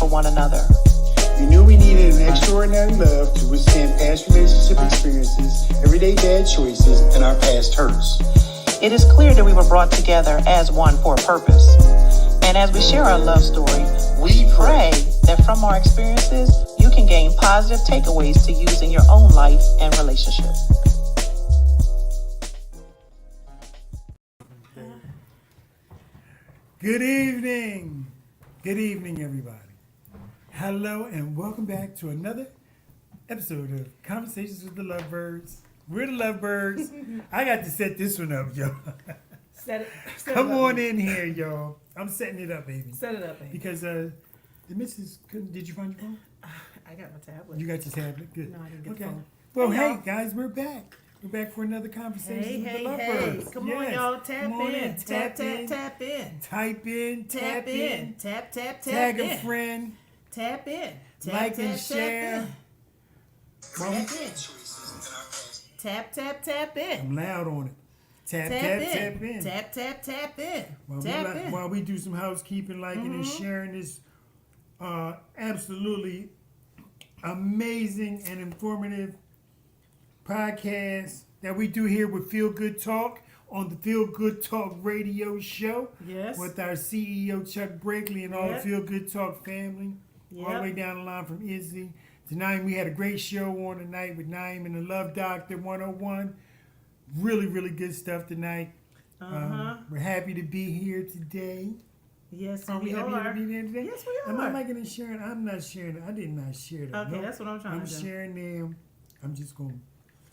for one another. We knew we needed an extraordinary love to withstand past relationship experiences, everyday bad choices, and our past hurts. It is clear that we were brought together as one for a purpose. And as we share our love story, we pray that from our experiences, you can gain positive takeaways to use in your own life and relationship. Good evening. Good evening, everybody. Hello, and welcome back to another episode of Conversations with the LoveByrds. We're the LoveByrds. I got to set this one up, y'all. Come on in here, y'all. I'm setting it up, baby. Set it up, baby. Because the missus couldn't. Did you find your phone? I got my tablet. You got your tablet? Good. No, I didn't get okay. the phone. Well, Hey, hey, y'all. guys, we're back. We're back for another conversation with the Hey. LoveByrds. Come on, Yes. y'all. Tap Come on in. Tap in. in. Type in. Tap Tag a in. friend. Tap in. Like and share. Tap in. Tap in. I'm loud on it. Tap Tap in. in. Tap in. While, Tap in. while we do some housekeeping, liking and sharing this absolutely amazing and informative podcast that we do here with Feel Good Talk on the Feel Good Talk radio show. Yes. With our CEO Chuck Brakely and all the Yep. Feel Good Talk family. All the Yep. way down the line from Izzy. Tonight we had a great show on tonight with Naeem and the Love Doctor 101. Really, really good stuff tonight. We're happy to be here today. Yes, Are we happy to be here today? Yes, we Am I are. liking and sharing? I'm not sharing. I did not share that. Okay, Nope. that's what I'm trying I'm to do. sharing them. I'm just going.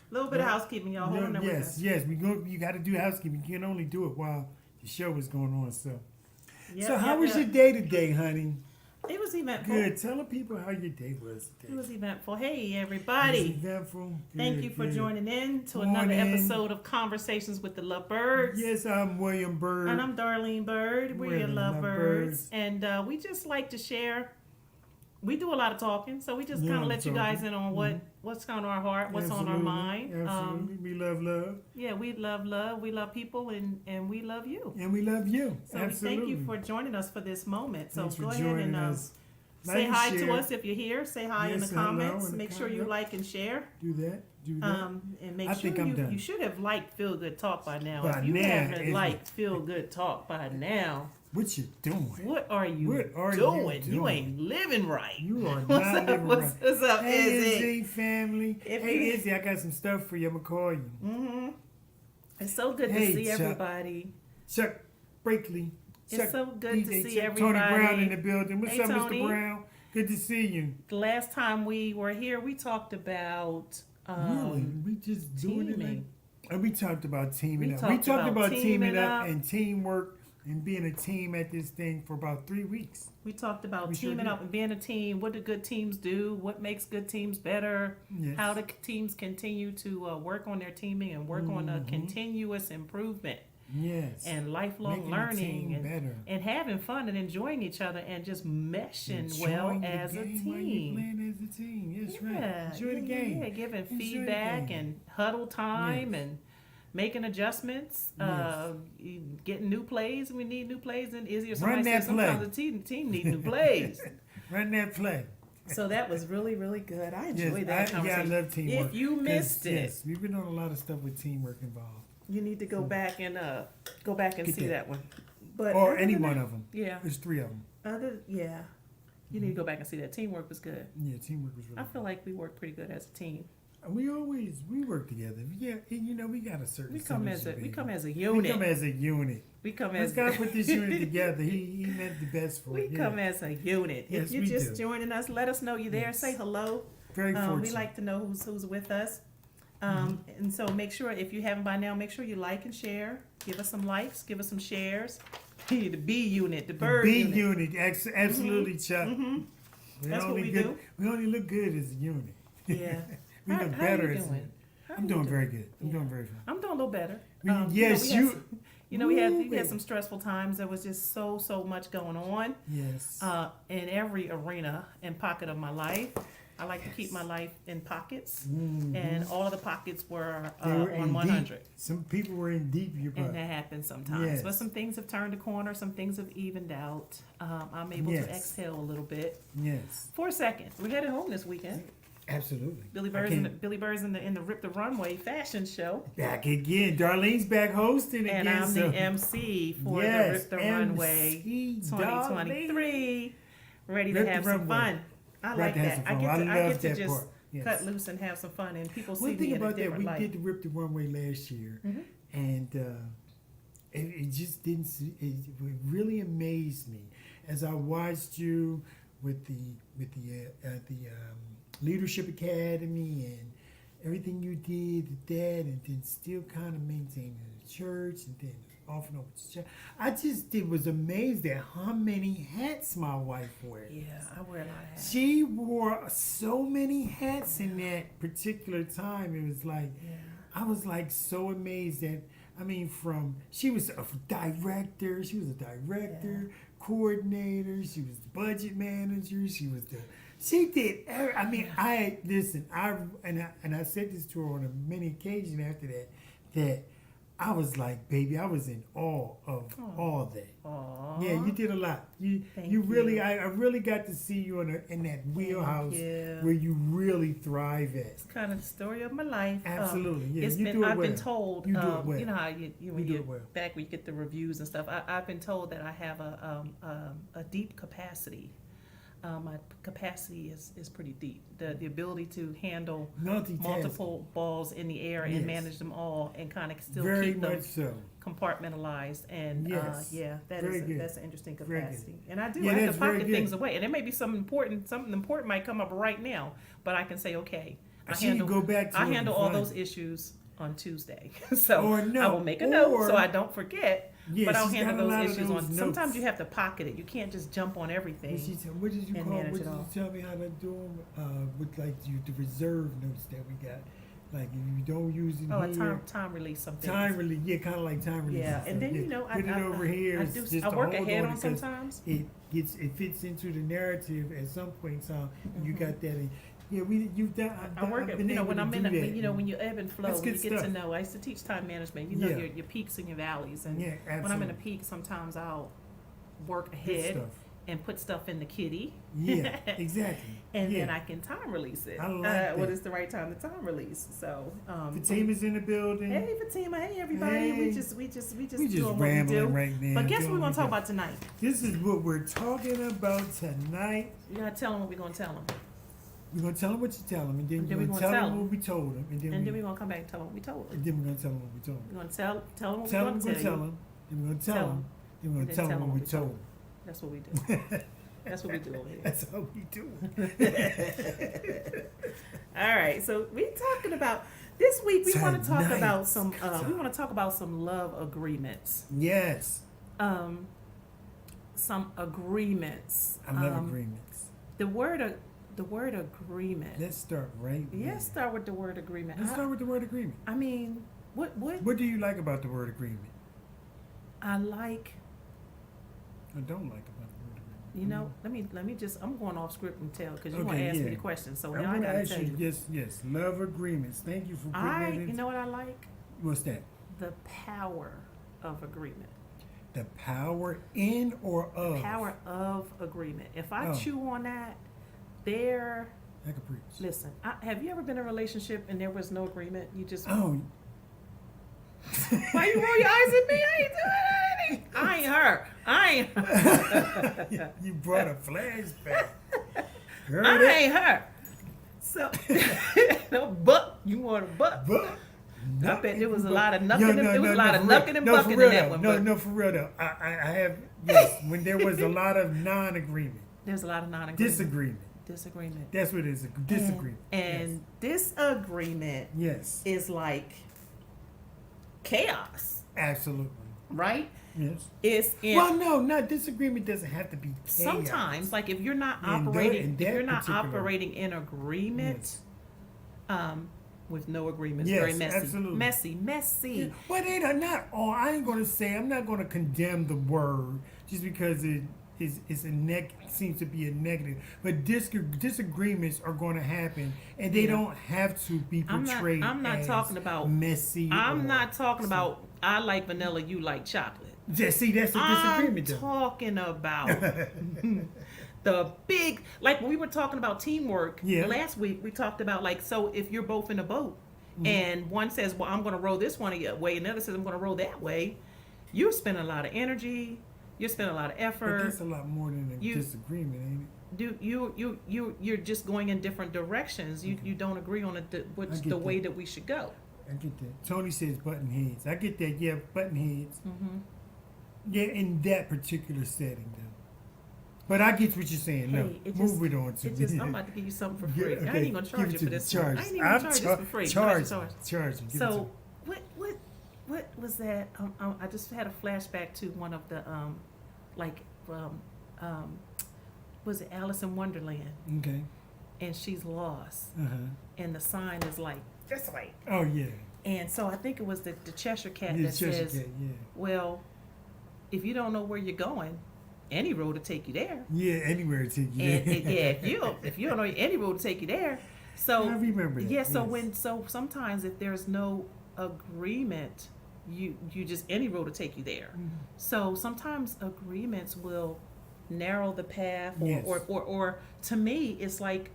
A little bit of housekeeping, y'all. Hold on there with Yes, us. yes. You got to do housekeeping. You can only do it while the show is going on. So, Yep, so how yep, was yep. your day today, honey? It was eventful. Good. Tell the people how your day was today. It was eventful. Hey, It was everybody. eventful. Thank Good, you for good. joining in to Come another on in. episode of Conversations with the LoveByrds. Yes, I'm William Bird. And I'm Darlene Bird. We're your the LoveByrds. And we just like to share. We do a lot of talking, so we just Yeah, kind of let you guys talking. in on what's on our heart, what's on our Absolutely, mind. Absolutely. We love love. Yeah, we love. We love people, and we love you. And we love you. So Absolutely. we thank you for joining us for this moment. So Thanks for go ahead joining and us. Like say and hi to share. us if you're here. Say hi in Yes, the hello comments. in the Make sure you comments. like and share. Do that. Do that. And make I sure think I'm done. you should have liked Feel Good Talk by now. By If you now, haven't isn't liked Feel Good Talk by now, What you doing? what are you What are you doing? You doing? ain't living right. You are What's not up? living What's, right. what's up, Hey, Izzy? Izzy family. If Hey, you- Izzy, I got some stuff for you. I'm going to call you. It's so good Hey, to see Chuck. everybody. Chuck Brakely. It's so good to see Chuck. Tony Brown everybody. in the building. What's Hey, up, Tony. Mr. Brown? Good to see you. The last time we were here, we talked about Really? We just doing it like... teaming. And we talked about teaming We up. talked about teaming teaming up up. and teamwork and being a team at this thing for about 3 weeks. We talked about We sure teaming did. up and being a team. What do good teams do? What makes good teams better? Yes. How do teams continue to work on their teaming and work on a continuous improvement Yes. and lifelong Making the learning team and, better. and having fun and enjoying each other and just meshing Enjoying well the as a game while you're team. playing as a team. Yes, Yeah, right. Enjoy the game. Yeah, giving Enjoy the feedback game. and huddle time Yes. and making adjustments, Yes. getting new plays. We need new plays, and Izzy or Run somebody that said sometimes play. the team need new plays. Run that play. So that was really, really good. I enjoyed I that conversation. love teamwork. If you 'Cause, missed it, yes, we've been on a lot of stuff with teamwork involved. you need to go back and Get see that. that one. But Or other any than one that- of them. Yeah. There's 3 of them. You need to go back and see that. Teamwork was good. Yeah, teamwork was really I feel like we worked pretty good as a team. We work together. Yeah, and we got a certain We come synergy, as a baby. we come as a We unit. come as a unit. We come Once as God put this unit together, he meant the best for we it. come Yeah. as a unit. Yes, If you're we just do. joining us, let us know you're there. Yes. Say hello. Very fortunate. We like to know who's with us. And so make sure, if you haven't by now, make sure you like and share. Give us some likes. Give us some shares. The B unit, the bird B unit. unit, absolutely, Chuck. We That's what only we good, do. We only look good as a unit. Yeah. We How- look how better you as. doing? How I'm you doing doing? very good. I'm Yeah. doing very fine. I'm doing a little better. Yes, we had you- some- we had Ooh, some stressful times. There was just so much going on Yes. in every arena and pocket of my life. I like to keep my life in pockets, Mhm. and all of the pockets were They were in on 100. deep. Some people were in deep. Your And butt. that happens sometimes. Yes. But some things have turned a corner. Some things have evened out. I'm able to Yes. exhale a little bit. Yes, For a second. We're headed home this weekend. absolutely. Billy I Bird's, can't- Billy Bird's in the Rip the Runway fashion show. Back again. Darlene's back hosting again. And I'm so. the MC for Yes, the Rip the Runway MC 2023. Ready to Rip the have some Runway. fun. I Ready like to have that. some I fun. get I to, I love get to that just part. Yes. cut loose and have some fun, and people One see thing me in a about that, different we light. did the Rip the Runway last year, Mhm. and it just didn't. It really amazed me as I watched you with the Leadership Academy and everything you did with that, and then still kind of maintaining the church, and then off and over to church. I just was amazed at how many hats my wife wears. Yeah, I wear a lot of hats. She wore so many hats in that particular time. It was like, Yeah. I was like so amazed that, I mean, she was a director, coordinator, she was the budget manager, she did, listen, I said this to her on many occasions after that I was like, baby, I was in awe of all that. Aw. Yeah, you did a lot. Thank You really, you. I really got to see you in that wheelhouse you. where you really thrive at. It's kind of the story of my life. Absolutely, yeah, It's you been, do it I've been well. told, You do it well. you know how when do you it well. back when you get the reviews and stuff. I've been told that I have a deep capacity. My capacity is pretty deep. The ability to handle Multitasking. multiple balls in the air and Yes. manage them all and kind of still Very keep them much so. compartmentalized. And Yes. that Very is good. that's an interesting Very good. capacity. And I do. Yeah, I have that's to very pocket good. things away, and there may be something important might come up right now, but I can say, okay, She can go back to I it handle and all find those it. issues on Tuesday. So Or no, I will make a note or- so I don't forget. Yeah, but I'll she's got handle a lot those of issues those on. notes. Sometimes you have to pocket it. You can't just jump on everything. What did you and call? manage What it did all. you tell me how to do them? With like the reserve notes that we got, like if you don't use it Oh, here, a time release something. time release. Yeah, kind of like time release. Yeah, and then stuff. I put it over here. I, it's do, just I to work hold ahead on on it 'cause sometimes. it fits into the narrative at some point in time. You Mhm. got that. You've done. I work I've at, been able when to I'm do in, that. when you ebb and flow, That's when you good get to stuff. know. I used to teach time management. Yeah. Your peaks and your valleys, and Yeah, absolutely. when I'm in a peak, sometimes I'll work Good ahead stuff. and put stuff in the kitty. Yeah, exactly. And yeah. then I can time release it. I like When that. it's the right time to time release. So, Fatima's in the building. hey Fatima, hey everybody. Hey. We just we just doing what we rambling do. right now. But guess what doing we're gonna we talk do. about tonight? This is what we're talking about tonight. You gotta tell them what we're gonna tell them, We're gonna tell them what you tell them, and then And we're then gonna we tell gonna them tell what we told them, and then, and then we're gonna come back and tell them what we told them. and then we're gonna tell them what we told them. We're gonna tell them what Tell we're them gonna we're tell gonna tell you. them, then we're gonna tell Tell them, then we're and gonna then tell them what we told them. That's what we do. That's what we do over here. That's how we do it. All right, so we're talking about this week. We want to talk Tonight. about some. We want to talk about some love agreements. Yes, Some agreements. I love agreements. The word agreement. Let's start right there. Let's start with the word agreement. Let's start with the word agreement. I mean, what What do you like about the word agreement? I like. I don't like about the word agreement. You know, let me just. I'm going off script and tell because you Okay, want to ask me yeah. the question. So I'm now I gonna gotta ask tell you. you. Yes, love agreements. Thank you for putting that in. You know what I like? What's that? The power of agreement. The power in or of. Power of agreement. If I Oh. chew on that, there. I can preach. Listen, have you ever been in a relationship and there was no agreement? You just. Oh, Why you roll your eyes at me? I ain't doing anything. I ain't her. I ain't. you brought a flashback. Heard I it? ain't her. So, no, but you want a butt. But I bet there was a lot of knucking. No, there was a lot of for real. knucking and No, for bucking real in that though. one. No, but no, for real though. I have, yes, when there was a lot of non-agreement, there's a lot of non-agreement. disagreement. That's what it is, a disagreement. And disagreement Yes. is like chaos, Absolutely. right? Yes. It's in Well, no, not disagreement doesn't have to be chaos. sometimes, like if you're not In operating, that if you're not particular- operating in agreement, Yes. with no agreement, it's Yes, very messy, absolutely. messy. But it not all. I ain't gonna say. I'm not gonna condemn the word just because it seems to be a negative. But disagreements are going to happen, and they don't have to be portrayed. I'm not as talking about messy. I'm not talking about I like vanilla, you like chocolate. Just see, that's a disagreement. I'm talking about the big, like when we were talking about teamwork last week. We talked about like, so if you're both in a boat, and one says, "Well, I'm going to row this one way," and the other says, "I'm going to row that way," you're spending a lot of energy. You're spending a lot of effort. But that's a lot more than a disagreement, ain't it? You're just going in different directions. You don't agree on what's the way that we should go. I get that. Tony says button heads. I get that. Yeah, button heads. Yeah, in that particular setting, though. But I get what you're saying. Hey, move it on to I'm about to give you something for free. Okay, I ain't gonna charge you for this. Charge. I ain't even gonna charge this for free. Charge. So what was that? I just had a flashback to one of the was it Alice in Wonderland? Okay. And she's lost, and the sign is like this way. Oh yeah. And so I think it was the Cheshire Cat Yeah, that says, well, if you don't know where you're going, any road will take you there. Yeah, anywhere to take you there. If you don't know, any road will take you there. So I remember that. Yeah, so sometimes if there's no agreement, you just any road will take you there. So sometimes agreements will narrow the path, or to me it's like,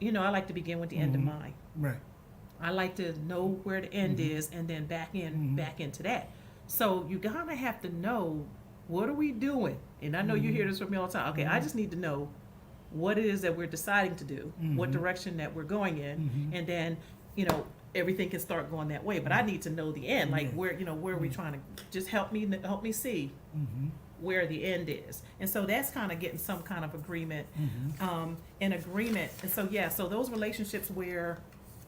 I like to begin with the end in mind. Right. I like to know where the end is and then back into that. So you gotta have to know, what are we doing? And I know you hear this from me all the time. Okay, I just need to know what it is that we're deciding to do, what direction that we're going in, and then everything can start going that way. But I need to know the end, like where are we trying to? Just help me see where the end is. And so that's kind of getting some kind of agreement, an agreement. And so those relationships where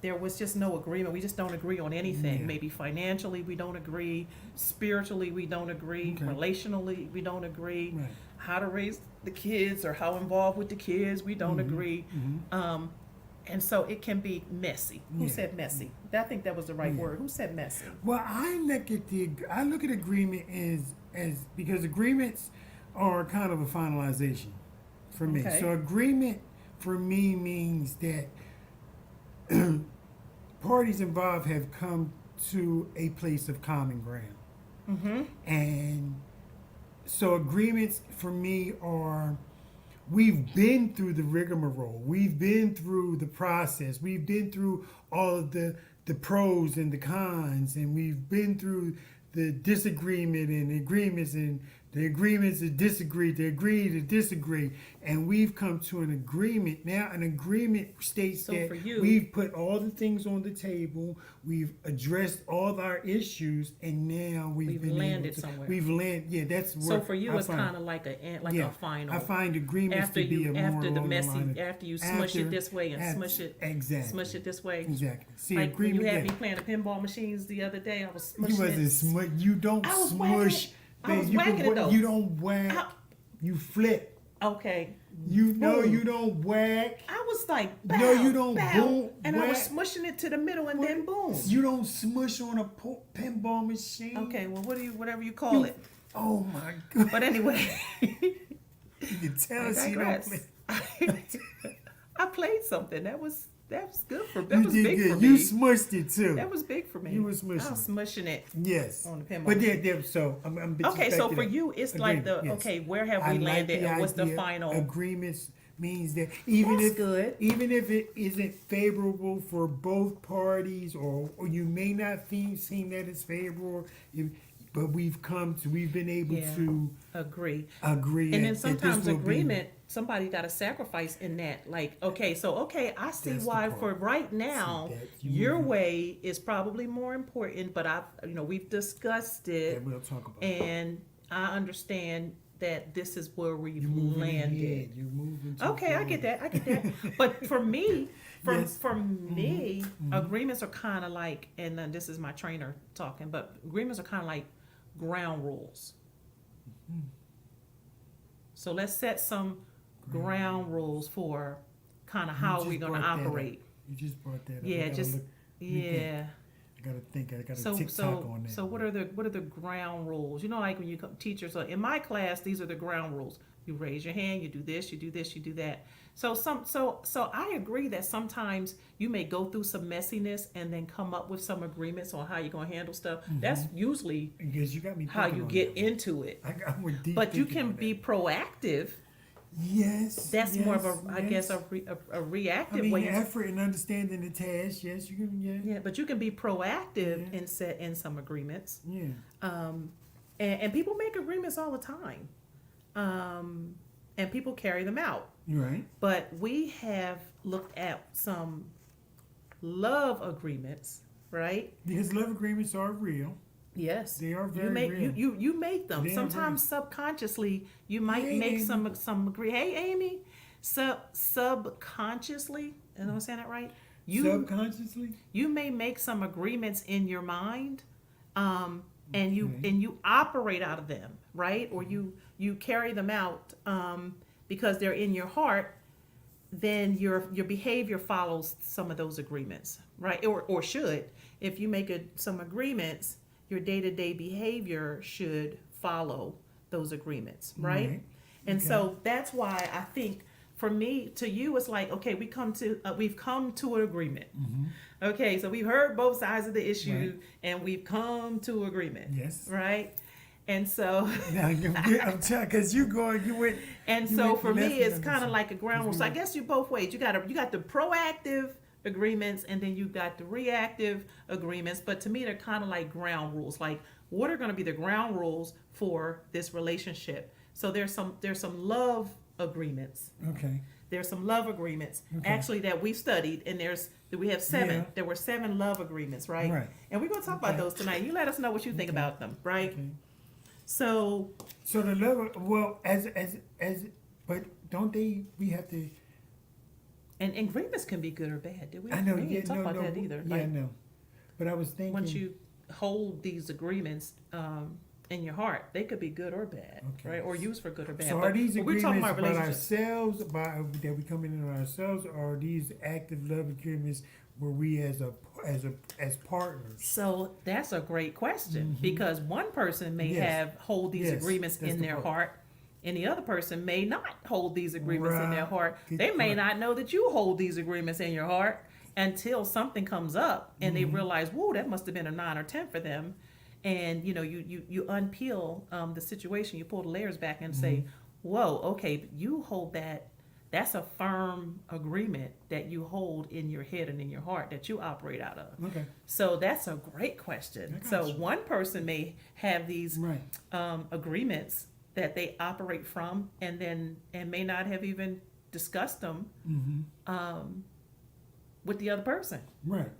there was just no agreement, we just don't agree on anything. Maybe financially we don't agree, spiritually we don't agree, relationally we don't agree, how to raise the kids or how involved with the kids we don't agree. And so it can be messy. Who said messy? I think that was the right word. Who said messy? Well, I look at agreement as because agreements are kind of a finalization for me. Okay. So agreement for me means that parties involved have come to a place of common ground. And so agreements for me are, we've been through the rigmarole. We've been through the process. We've been through all of the pros and the cons, and we've been through the disagreement and the agreements and the agreements to disagree, to agree to disagree, and we've come to an agreement. Now, an agreement states that for you, we've put all the things on the table, we've addressed all our issues, and now we've been landed somewhere. We've landed. Yeah, that's where. So for you, it's kind of like a final. I find agreements to be after the messy, after you smush it this way and smush it this way. Exactly. See, like agreement. When you had me playing the pinball machines the other day, I was smushing You wasn't smush. You don't smush. I was whacking it though. You don't whack. You flip. Okay. You don't whack. I was like, bow, no, you don't bow, boom. And whack. I was smushing it to the middle and then boom. You don't smush on a pinball machine. Okay, well, whatever you call it. Oh my God. But anyway, you can tell she don't play. I played something that was good for me. That was big for me. You smushed it too. That was big for me. You were smushing. I was smushing it. Yes. On the pinball. But so I'm okay. So for you, it's like where have we landed, and what's the final agreements? Means that even if it isn't favorable for both parties, or you may not seem that it's favorable, but we've been able to agree. And then sometimes agreement, somebody got to sacrifice in that. Like, I see why for right now your way is probably more important, but we've discussed it. And we'll talk about and I understand that this is where we've landed. You're moving. Okay, I get that. But for me, agreements are kind of like, and then this is my trainer talking, but agreements are kind of like ground rules. So let's set some ground rules for kind of how we're going to operate. You just brought that up. Yeah, I gotta think. I gotta So TikTok on that. so what are the ground rules? You know, like when you come teachers. So in my class, these are the ground rules. You raise your hand. You do this. You do this. You do that. So I agree that sometimes you may go through some messiness and then come up with some agreements on how you're gonna handle stuff. That's usually Because you got me how thinking you on get that one. into it. I went deep But you thinking can on be that. proactive. Yes. That's more of a, I yes. guess, a reactive I mean, way. effort and understanding the task. Yes, you can. Yeah. Yeah, but you can be proactive Yeah. and set in some agreements. Yeah. And people make agreements all the time. And people carry them out. You're right. But we have looked at some love agreements, right? Because love agreements are real. Yes. They are You very make real. you make them. They are Sometimes subconsciously you might Hey, make Amy. some agree. Hey Amy. Subconsciously, am I saying that right? Subconsciously. You may make some agreements in your mind, and Okay. you operate out of them, right? Or you carry them out because they're in your heart. Then your behavior follows some of those agreements, right? Or should. If you make some agreements, your day-to-day behavior should follow those agreements, right? Right. And Okay. so that's why I think for me, to you, it's like, okay, we've come to an agreement. Okay, so we've heard both sides of the issue, Mm-hmm. Right. and we've come to agreement. Yes. Right. And so, Now I'm telling, because you went. and you so went for me, left it's and kind of right. like a ground rule. So I guess you both ways. You got the proactive agreements, and then you got the reactive agreements. But to me, they're kind of like ground rules. Like, what are going to be the ground rules for this relationship? So there's some love agreements. Okay. There's some love agreements Okay. actually that we've studied, and we have 7. Yeah. There were 7 love agreements, right? Right. And we're gonna talk about Okay. those tonight. You let us know what you think about them, right? Okay. So So the love, well, but don't they? We have to. and agreements can be good or bad. Did we? I know. We Yeah. didn't talk No. about No. that either. Yeah. Like, No. But I was thinking. once you hold these agreements in your heart, they could be good or bad, Okay. right? Or used for good or bad. So But are these we're agreements talking about about relationships. ourselves, that we come in on ourselves, or are these active love agreements where we as partners? So that's a great question Mhm. because one person may Yes. hold these Yes, agreements that's in the their part. heart, and the other person may not hold these agreements in their Right. heart. Good They may point. not know that you hold these agreements in your heart until something comes up and they Mhm. realize, whoa, that must have been a 9 or 10 for them. And you unpeel the situation, you pull the layers back and say, whoa, okay, you hold that. That's a firm agreement that you hold in your head and in your heart that you operate out of. Okay. So that's a great question. I got So you. one person may have these Right. agreements that they operate from, and may not have even discussed them Mm-hmm. with the other person. Right.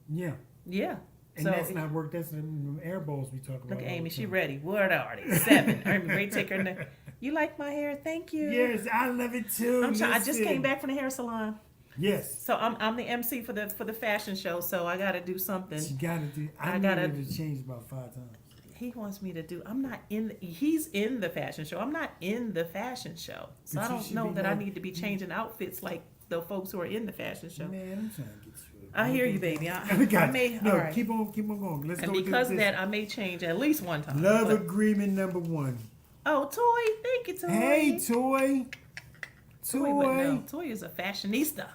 Yeah. Yeah. And so that's not work. That's the air bowls we talk about. look at all Amy. the She time. ready. What are they? 7. Amy, ready to take her. You like my hair? Thank you. Yes, I love it too. I just Listen. came back from the hair salon. Yes. So I'm the MC for the fashion show. So I got to do something. She gotta do. I I gotta- gotta to change about 5 times. He wants me to do. I'm not in. He's in the fashion show. I'm not in the fashion show, so But I you don't should know be that I like- need to be changing outfits like the folks who are in the fashion show. Man, I'm trying to get you. I hear you, baby. We I got may. no. All right. Keep on going. Let's And go. because do of this. that, I may change at least one time. Love But- agreement number 1. oh, Toy, thank you, Toy. Hey, Toy. Toy, but no, Toy is a fashionista.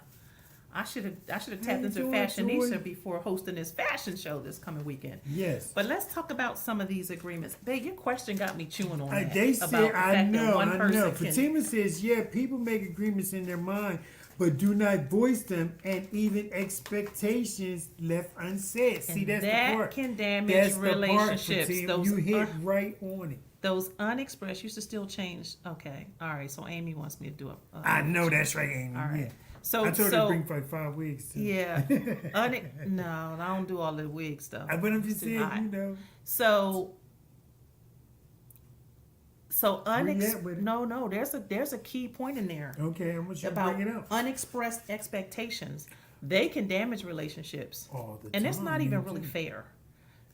I should have tapped Hey, into Toy, fashionista Toy. before hosting this fashion show this coming weekend. Yes. But let's talk about some of these agreements. Babe, your question got me chewing on that. They about said, the I fact that know. one person can- Fatima says, yeah, people make agreements in their mind, but do not voice them, and even expectations left unsaid. See, And that's that the part. can damage That's the part, relationships. Fatima. Those You hit un- right on it. Those unexpressed used to still change. Okay, all right. So Amy wants me to do it. I know that's right, Amy. All right. Yeah. So I told her to so bring for like 5 weeks. Too. yeah. No, I don't do all the wig stuff. But I'm It's just too saying, hot. you know. So Where you at with it? no, there's a key point in there Okay, I want you to about bring it up. unexpressed expectations. They can damage relationships. All the And it's time, not even man, really too. fair.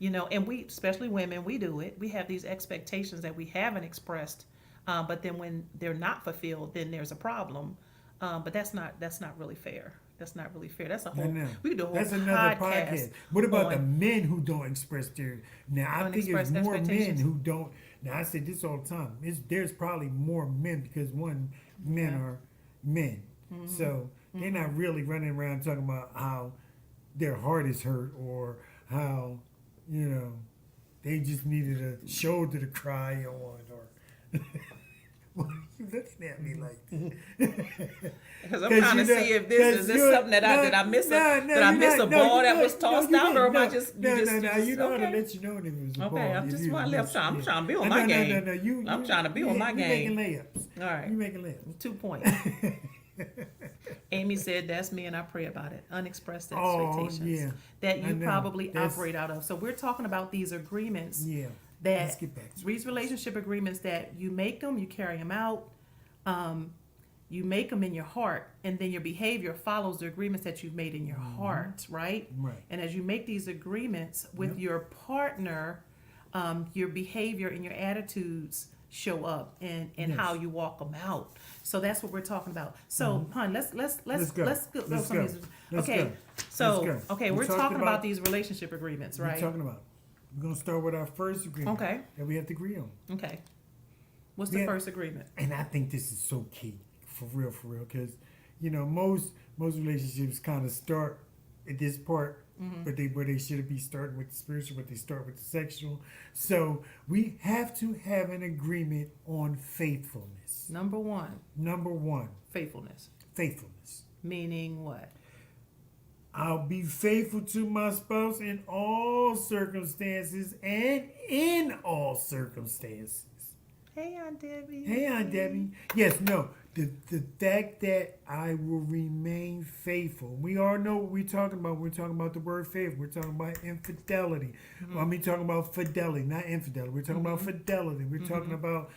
And we, especially women, we do it. We have these expectations that we haven't expressed, but then when they're not fulfilled, then there's a problem. But that's not really fair. That's not really fair. That's a I whole. know. We could do a whole That's another podcast. What about the on- men who don't express their? Now I think there's Unexpressed more men expectations? who don't. Now I say this all the time. There's probably more men because men are men, so they're not really running around talking about how their heart is hurt or how they just needed a shoulder to cry on or. Why are you looking at me like that? Because I'm trying to see if this is something that I miss a ball that was tossed out, or am I just you know how to okay? let you know if it was a ball. Okay, I'm if just you want to. missed I'm it. trying to build my game. No. I'm trying to build my You game. making layups. All right, You making layups. 2 points. Amy said, "That's me, and I pray about it. Unexpressed expectations that I you know. probably That's- operate out of." So we're talking about these agreements. Yeah. That Let's get back to these relationship agreements that you make them, you carry them out, you make them in your heart, and then your behavior follows the agreements that you've made in your heart, right? Right. And as you make these agreements with your partner, your behavior and your attitudes show up and Yes. how you walk them out. So that's what we're talking about. So, hon, let's go. go. Let's some go. of these- Let's okay. go. So Let's go. okay, We're we're talking talking about- about these relationship agreements, We're right? talking about. We're gonna start with our first agreement. Okay. That we have to agree on. Okay. What's the Yeah. first agreement? And I think this is so key, for real, because most relationships kind of start at this part, but where they shouldn't be starting with the spiritual, but they start with the sexual. So we have to have an agreement on faithfulness. Number one, Number one, faithfulness. faithfulness. Meaning what? I'll be faithful to my spouse in all circumstances and in all circumstances. Hey, Aunt Debbie. Hey, Aunt Debbie. Yes, no. The fact that I will remain faithful. We all know what we're talking about. We're talking about the word faith. We're talking about infidelity. I mean, talking about fidelity, not infidelity. We're talking about fidelity. We're talking about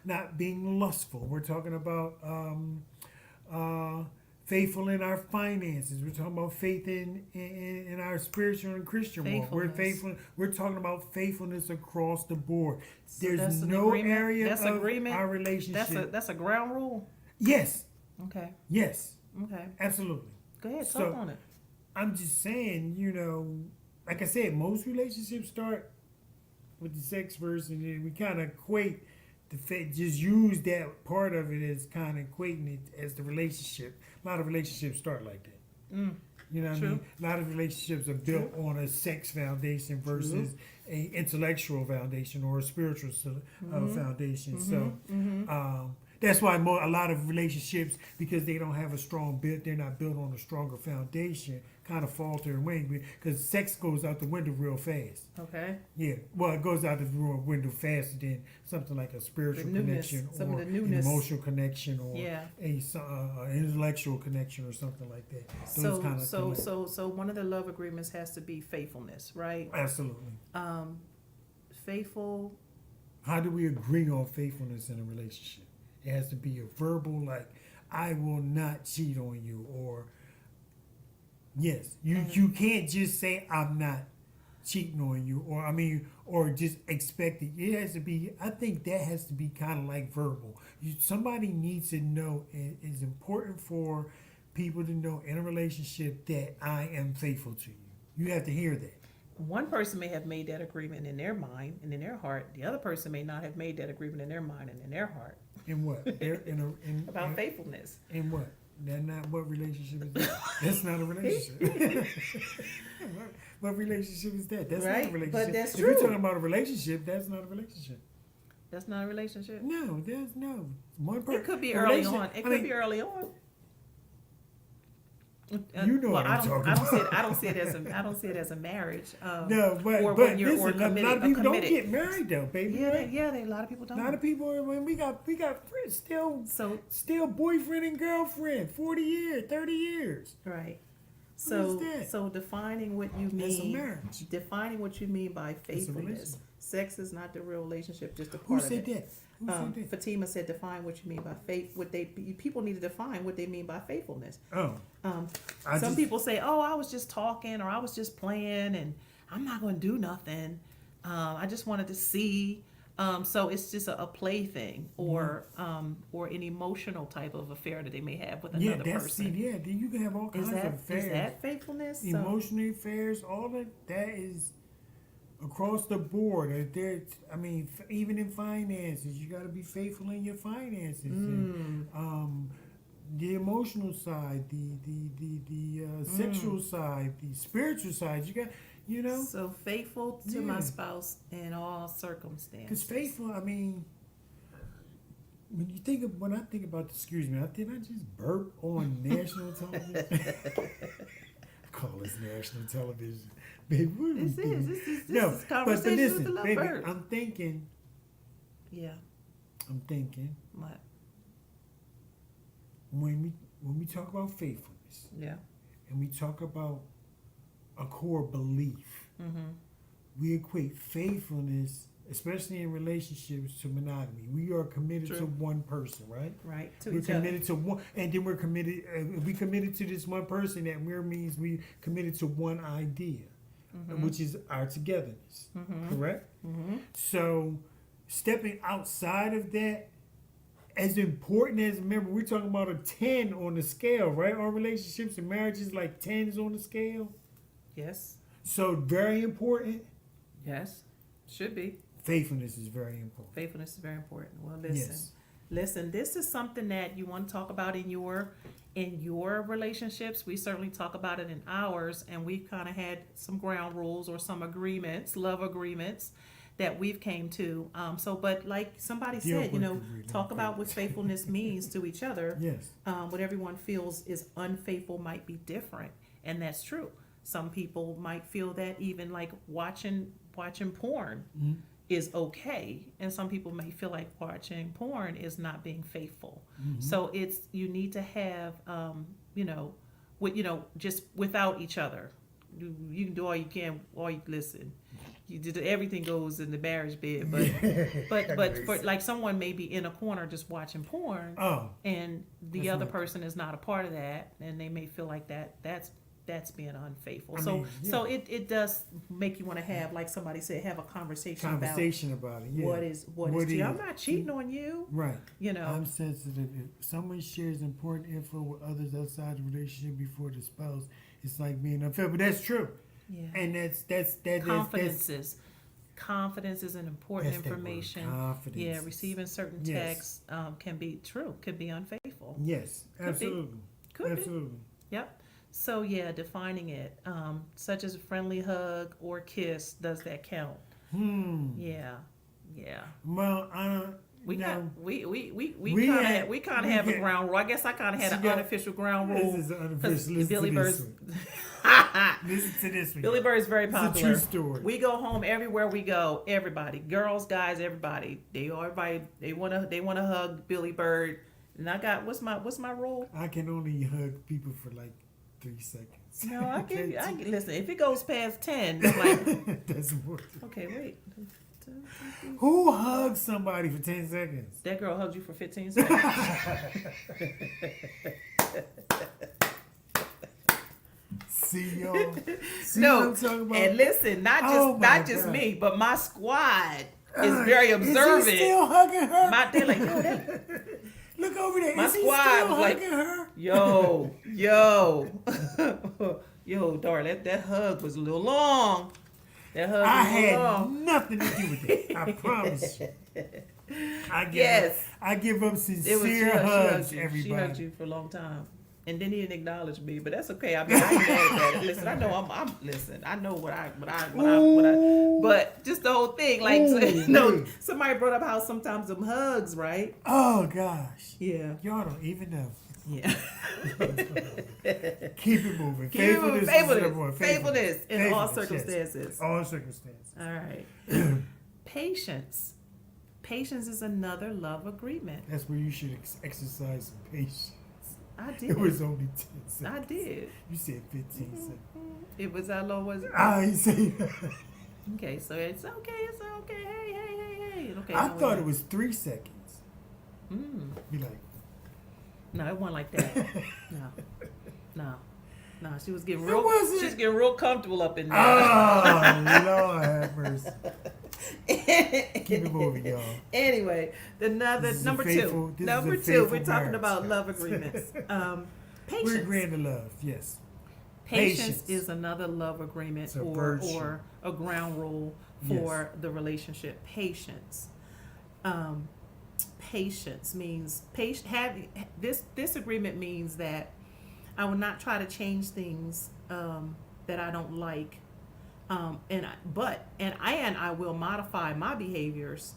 not being lustful. We're talking about faithful in our finances. We're talking about faith in our spiritual and Christian walk. We're Faithfulness. faithful. We're talking about faithfulness across the board. So There's that's an no agreement? area That's of agreement? our relationship. That's a ground rule. Yes, Okay. yes, Okay. absolutely. Go ahead. Talk So- on it. I'm just saying, like I said, most relationships start with the sex first, and then we kind of equate the fact, just use that part of it as kind of equating it as the relationship. A lot of relationships start like that. You know what I True. mean? A lot of relationships are built on a sex foundation versus a intellectual foundation or a spiritual foundation. So that's why a lot of relationships, because they don't have a strong build, they're not built on a stronger foundation, kind of falter and wane because sex goes out the window real fast. Okay. Yeah, well, it goes out the window faster than something like a spiritual The newness, connection some of or the an newness. emotional connection or Yeah. an intellectual connection or something like that. Those kind of So one of the love agreements has to be faithfulness, right? Absolutely. Faithful. How do we agree on faithfulness in a relationship? It has to be a verbal, like, I will not cheat on you, or yes, you can't just say I'm not cheating on you, or just expect it. It has to be. I think that has to be kind of like verbal. Somebody needs to know. It's important for people to know in a relationship that I am faithful to you. You have to hear that. One person may have made that agreement in their mind and in their heart. The other person may not have made that agreement in their mind and in their heart In what? about faithfulness. In what? That's not what relationship is that. That's not a relationship. What relationship is that? That's not Right, a relationship. but that's if you're true. talking about a relationship, that's not a relationship. That's not a relationship. No, there's no one person. It could be early on. It could be early on. You know what I'm talking about. I don't see it as a marriage. No, but or but when you're listen, or a committed, lot of people don't committed. get married though, baby. Right? A lot of people don't. A lot of people, when we got friends, still boyfriend and girlfriend, 40 years, 30 years. Right. What is that? So defining what you That's a mean, marriage. defining what you mean by faithfulness. relationship. Sex is not the real relationship, just a Who part of said it. that? Who said that? Fatima said, "Define what you mean by faith." People need to define what they mean by faithfulness. Oh, Some people say, "Oh, I was just talking, or I was just playing, and I'm not going to do nothing. I just wanted to see." So it's just a play thing or an emotional type of affair that they may have with another person. Then you can have all kinds of affairs. Is that faithfulness? Emotional affairs, all of that is across the board. Even in finances, you got to be faithful in your finances. And, the emotional side, the sexual side, the spiritual side. You got, So faithful to my spouse in all circumstances. Because faithful, when I think about, excuse me, did I just burp on national television? I call this national television. Baby, what This is but conversation listen, with the baby, lovebirds. I'm thinking, What? when we talk about faithfulness, Yeah. and we talk about a core belief, we equate faithfulness, especially in relationships, to monogamy. We are committed to one person, right? Right. To We're each other. committed to one, and then we're committed. We committed to this one person. That means we committed to one idea, which is our togetherness. Correct. So, stepping outside of that, as important as, remember, we're talking about a 10 on the scale, right? Our relationships and marriages like 10s on the scale. Yes. So very important. Yes. Should be. Faithfulness is very important. Faithfulness is very important. Well, listen. Yes. Listen, this is something that you want to talk about in your relationships. We certainly talk about it in ours, and we've kind of had some ground rules or some agreements, love agreements that we've came to. But like somebody said, talk about what faithfulness means to each other. Yes. What everyone feels is unfaithful might be different, and that's true. Some people might feel that even like watching porn is okay, and some people may feel like watching porn is not being faithful. So you need to have just without each other. You can do all you can, listen. Everything goes in the marriage bed, but for like someone may be in a corner just watching porn, and the other person is not a part of that, and they may feel like that's being unfaithful. So it does make you want to have, like somebody said, have a conversation about it. Yeah. What is I'm not cheating on you. Right. I'm sensitive. If someone shares important info with others outside the relationship before the spouse, it's like being unfair. But that's true. Yeah. And that's confidence is an important that's that word, information. confidence. Yeah, receiving certain texts can be true, could be unfaithful. Yes, absolutely. Could be. Absolutely. Yep. So yeah, defining it, such as a friendly hug or kiss, does that count? Yeah. Well, I don't. We kind of have a get- ground rule. I guess I kind of had an unofficial ground rule. This is unofficial. Listen Billy to this Bird's. one. Listen to this one. Billy Bird's very It's a popular. true story. We go home everywhere we go. Everybody, girls, guys, everybody. They wanna hug Billy Bird. And I got what's my rule? I can only hug people for like 3 seconds. No, I can listen. If it goes past 10, I'm like, That's what. okay, wait. Who hugs somebody for 10 seconds? That girl hugged you for 15 seconds. See y'all. See No, what I'm talking about? and listen, not just God. me, but my squad is very observant. Is he still hugging her? They're like, yo, that, Look over there. my Is he squad still was like, hugging her? yo, darling, that hug was a little long. That hug was I a little had long. nothing to do with it. I promise you. Yes. I give up It was sincere she hugs, hugged you. everybody. She hugged you for a long time. And then he didn't acknowledge me, but that's okay. I mean, I ain't mad at it. Listen, I know listen, I know what I, but just the whole thing, like, somebody brought up how sometimes them hugs, right? Oh, gosh. Yeah. Y'all don't even know. Yeah. Keep it moving. Faithfulness in all Faithfulness, circumstances. yes. All circumstances. All right. Patience. Patience is another love agreement. That's where you should exercise some patience. I did. It was only 10 seconds. I did. You said 15 seconds. It was how long was it? I say that. Okay, so it's okay. Hey. Okay. I no, thought it was 3 seconds. Be like, No, it wasn't like that. No. No, she was getting It real. wasn't. She's getting real comfortable up in there. Oh, Lord have mercy. Keep it moving, y'all. Anyway, This is a number faithful- two. this is Number a two, faithful we're talking marriage, about guys. love agreements. Patience. We're agreeing to love, yes. Patience is another love agreement It's a or virtue. a ground rule for the relationship. Patience. Patience means this agreement means that I will not try to change things that I don't like, and I will modify my behaviors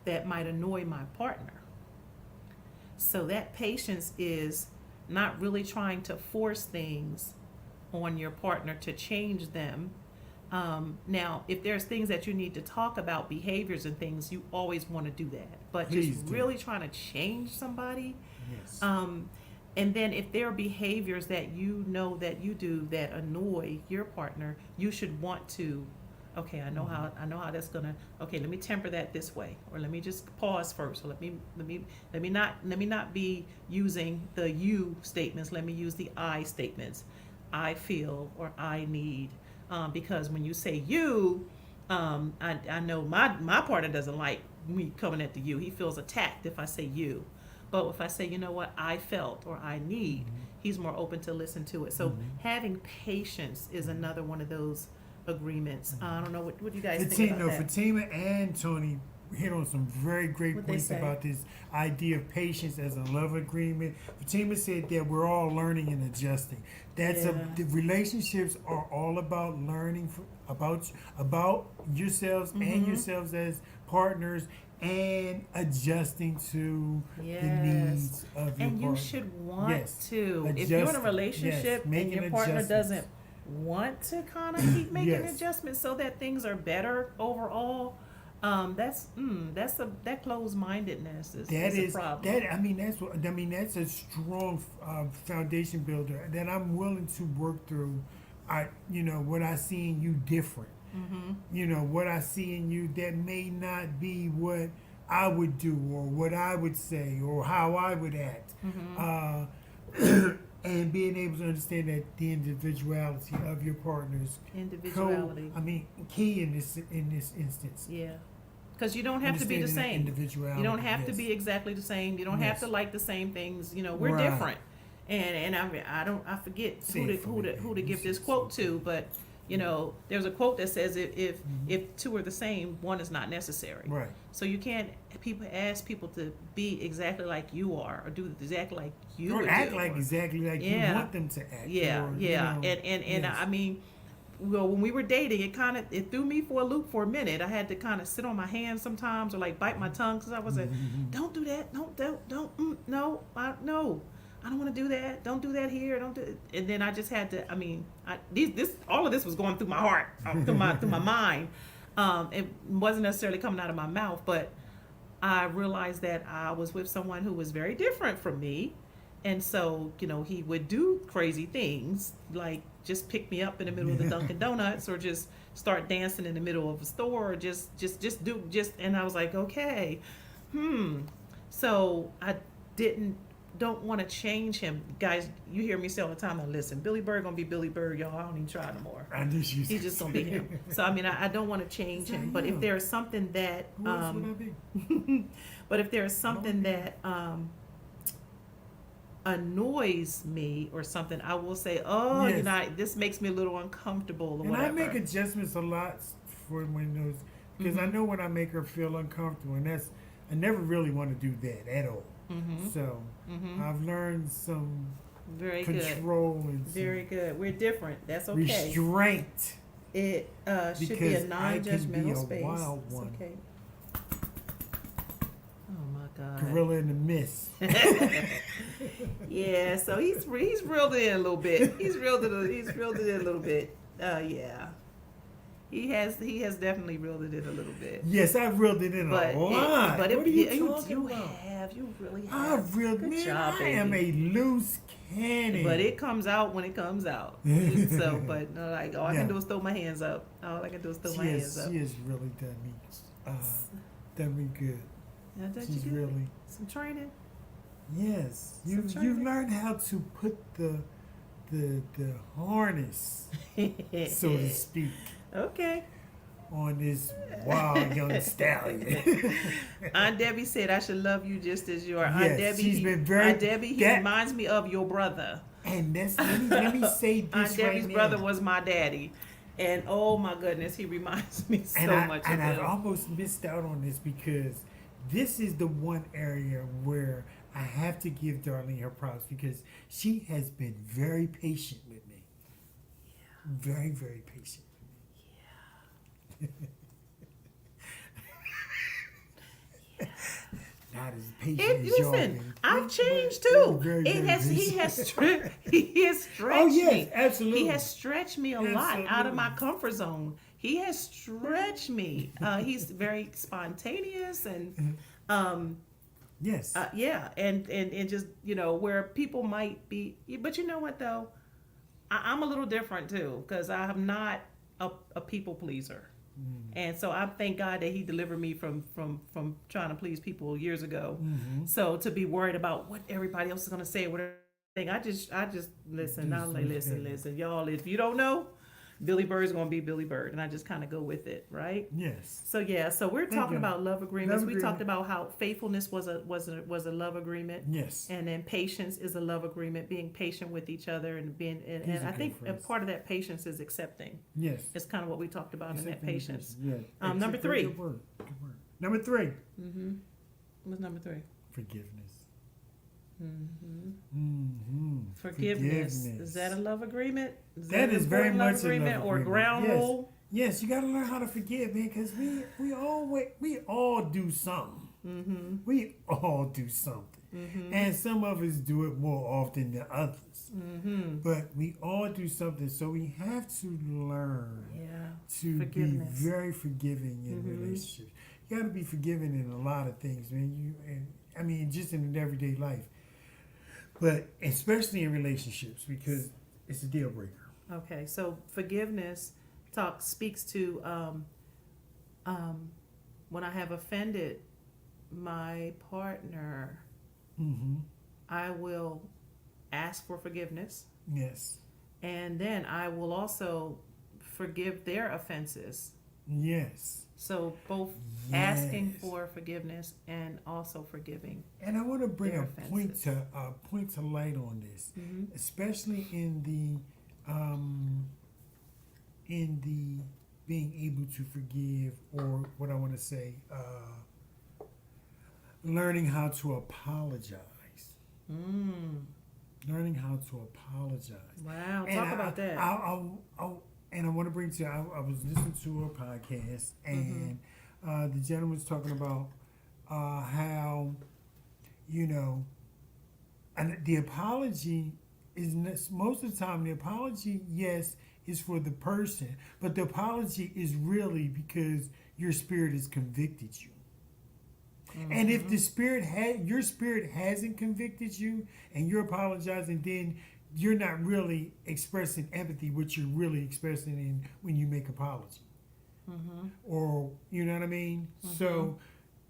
that might annoy my partner. So that patience is not really trying to force things on your partner to change them. Now, if there's things that you need to talk about, behaviors and things, you always want to do that. But Please just do. really trying to change somebody, Yes. and then if there are behaviors that you know that you do that annoy your partner, you should want to, okay, I know how that's gonna, okay, let me temper that this way, or let me just pause first, or let me not be using the you statements, let me use the I statements. I feel or I need. Because when you say you, I know my partner doesn't like me coming at the you. He feels attacked if I say you. But if I say, you know what, I felt or I need, he's more open to listen to it. So having patience is another one of those agreements. I don't know what you guys think about that. Fatima and Tony hit on some very great What'd they points say? about this idea of patience as a love agreement. Fatima said that we're all learning and adjusting. The relationships are all about learning about yourselves and yourselves as partners and adjusting to the needs of your And you partner. should want Yes. to. If you're in a Adjusting. relationship Yes. and Making your partner adjustments. doesn't want to kind of keep making Yes. adjustments so that things are better overall, that closed-mindedness is a problem. That's a strong foundation builder that I'm willing to work through. What I see in you different. What I see in you that may not be what I would do or what I would say or how I would act. And being able to understand that the individuality of your partners Individuality. key in this instance. Yeah. Because you don't have to be the Understanding same. individuality, You don't have to yes. be exactly the same. You don't have Yes. to like the same things. We're Right. different. And I forget Say who it for me, to baby. give this Say it quote for me. to, but there's a quote that says if two are the same, one is not necessary. Right. So you can't ask people to be exactly like you are or do exactly like you Or would act do, like or- exactly like you Yeah. want them to act. Yeah, or, yeah, yes. well, when we were dating, it threw me for a loop for a minute. I had to kind of sit on my hands sometimes, or like bite my tongue, because I was like, "Don't do that, no, I don't want to do that. Don't do that here. Don't do." It. And then I just had to. All of this was going through my heart, through my mind. It wasn't necessarily coming out of my mouth, but I realized that I was with someone who was very different from me. And so, he would do crazy things, like just pick me up in the middle of the Dunkin' Donuts, or just start dancing in the middle of a store, or and I was like, okay, So I don't want to change him. Guys, you hear me say all the time, now listen, Billy Bird gonna be Billy Bird, y'all. I don't even try no more. I knew she He's just gonna be him. So I don't want to change him. But if there's something that Who else would I be? but if there's something that annoys me or something, I will say, oh, Yes. this makes me a little uncomfortable or And whatever. I make adjustments a lot for when those, because I know when I make her feel uncomfortable, and I never really want to do that at all. So I've learned some Very good. control and some Very good. We're different. That's okay. restraint. It should be Because a I can be non-judgmental a space. wild It's one. okay. Oh my God. Gorilla in the mist. Yeah, so he's reeled it in a little bit. He's reeled it in a little bit. Yeah. He has definitely reeled it in a little bit. Yes, I've reeled it in But a lot. What are you talking you about? you really have. I've reeled Good man, job, I am a baby. loose cannon. But it comes out when it comes out. So, but like all I can do is throw my hands up. All I can do is throw my hands up. She has really done me good. Now, don't She's you do really some training? yes. Some You've training. learned how to put the the harness, so to speak, Okay. on this wild young stallion. Aunt Debbie said I should love you just as you are. Yes, Aunt Debbie, she's been very- Aunt Debbie, he that- reminds me of your brother. And that's let me say this Aunt Debbie's right now. brother was my daddy. And oh my goodness, he reminds me so much of I've him. almost missed out on this because this is the one area where I have to give Darlene her props because she has been very patient with me. Yeah. Very, very patient. Yeah. Not as patient as y'all Listen, been. I've changed But too. very, He very has patient. he has stretched Oh, yes, me. absolutely. He has stretched me a lot out of my Absolutely. comfort zone. He has stretched me. He's very spontaneous and Yes. yeah, and just where people might be, but you know what though, I'm a little different too because I'm not a people pleaser. And so I thank God that He delivered me from trying to please people years ago. So to be worried about what everybody else is going to say, whatever thing, I just listen. I'm like, listen, y'all. If you don't know, Billy Bird's going to be Billy Bird, and I just kind of go with it, right? Yes. So yeah, so we're talking you. about love agreements. Love We agreement. talked about how faithfulness was a love agreement. Yes. And then patience is a love agreement, being patient with each other and being These and are I good think a phrases. part of that patience is accepting. Yes. It's kind of what we talked about in that Accepting the patience. patient. Yeah. Number Accept- 3. Good word. Good word. Number 3. What's number 3? Forgiveness. Forgiveness. Is that a love agreement? That an is very important much a love agreement or agreement. ground Yes. rule? Yes, you got to learn how to forgive, man, because we all do something. We all do something, and some of us do it more often than others. But we all do something, so we have to learn to be Forgiveness. very forgiving in relationships. You got to be forgiving in a lot of things, man. I mean, just in an everyday life, but especially in relationships because it's a deal breaker. Okay, so forgiveness speaks to when I have offended my partner, I will ask for forgiveness, Yes. and then I will also forgive their offenses. Yes. So both Yes. asking for forgiveness and also forgiving. And I want to bring Their a point offenses. to light on this, especially in the being able to forgive, or what I want to say, learning how to apologize. Learning how to apologize. Wow, And talk about that. And I want to bring to I was listening to a podcast, and the gentleman was talking about how, and the apology is most of the time the apology, yes, is for the person, but the apology is really because your spirit has convicted you. And if the your spirit hasn't convicted you and you're apologizing, then you're not really expressing empathy, what you're really expressing when you make apology. Or, you know what I mean? So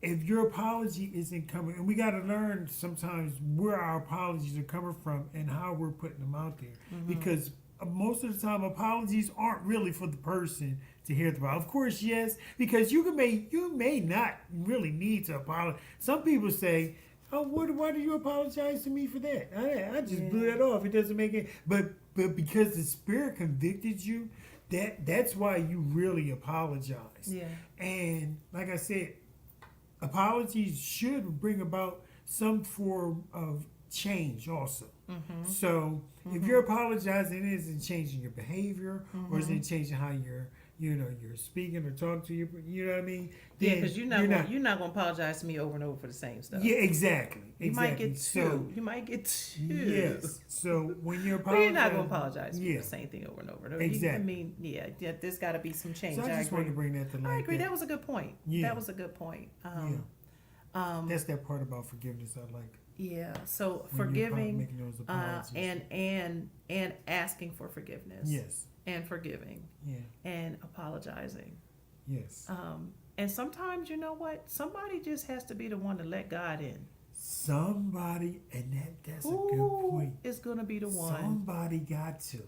if your apology isn't coming, and we got to learn sometimes where our apologies are coming from and how we're putting them out there. Because most of the time, apologies aren't really for the person to hear the apology. Of course, yes, because you may not really need to apologize. Some people say, "Oh, why do you apologize to me for that? I just blew that off. It doesn't make it." But because the Spirit convicted you, that's why you really apologize. Yeah. And like I said, apologies should bring about some form of change also. So if you're apologizing, it isn't changing your behavior, or isn't changing how you're speaking or talking to you know what I mean? Yeah, because you're not going to apologize to me over and over for the same stuff. Yeah, exactly. You might get two. You might get two. Yes. So when you're But apologizing, you're not going to apologize for the same thing over and over. Exactly. There's got to be some change. So I just wanted to bring that to light. I agree. That was a good point. Yeah. That was a good point. That's that part about forgiveness I like. Yeah. So When you're forgiving making those apologies. and asking for forgiveness. Yes. And forgiving. Yeah. And apologizing. Yes. And sometimes, you know what? Somebody just has to be the one to let God in. somebody, and that's a good Who point. is gonna be the one Somebody got to.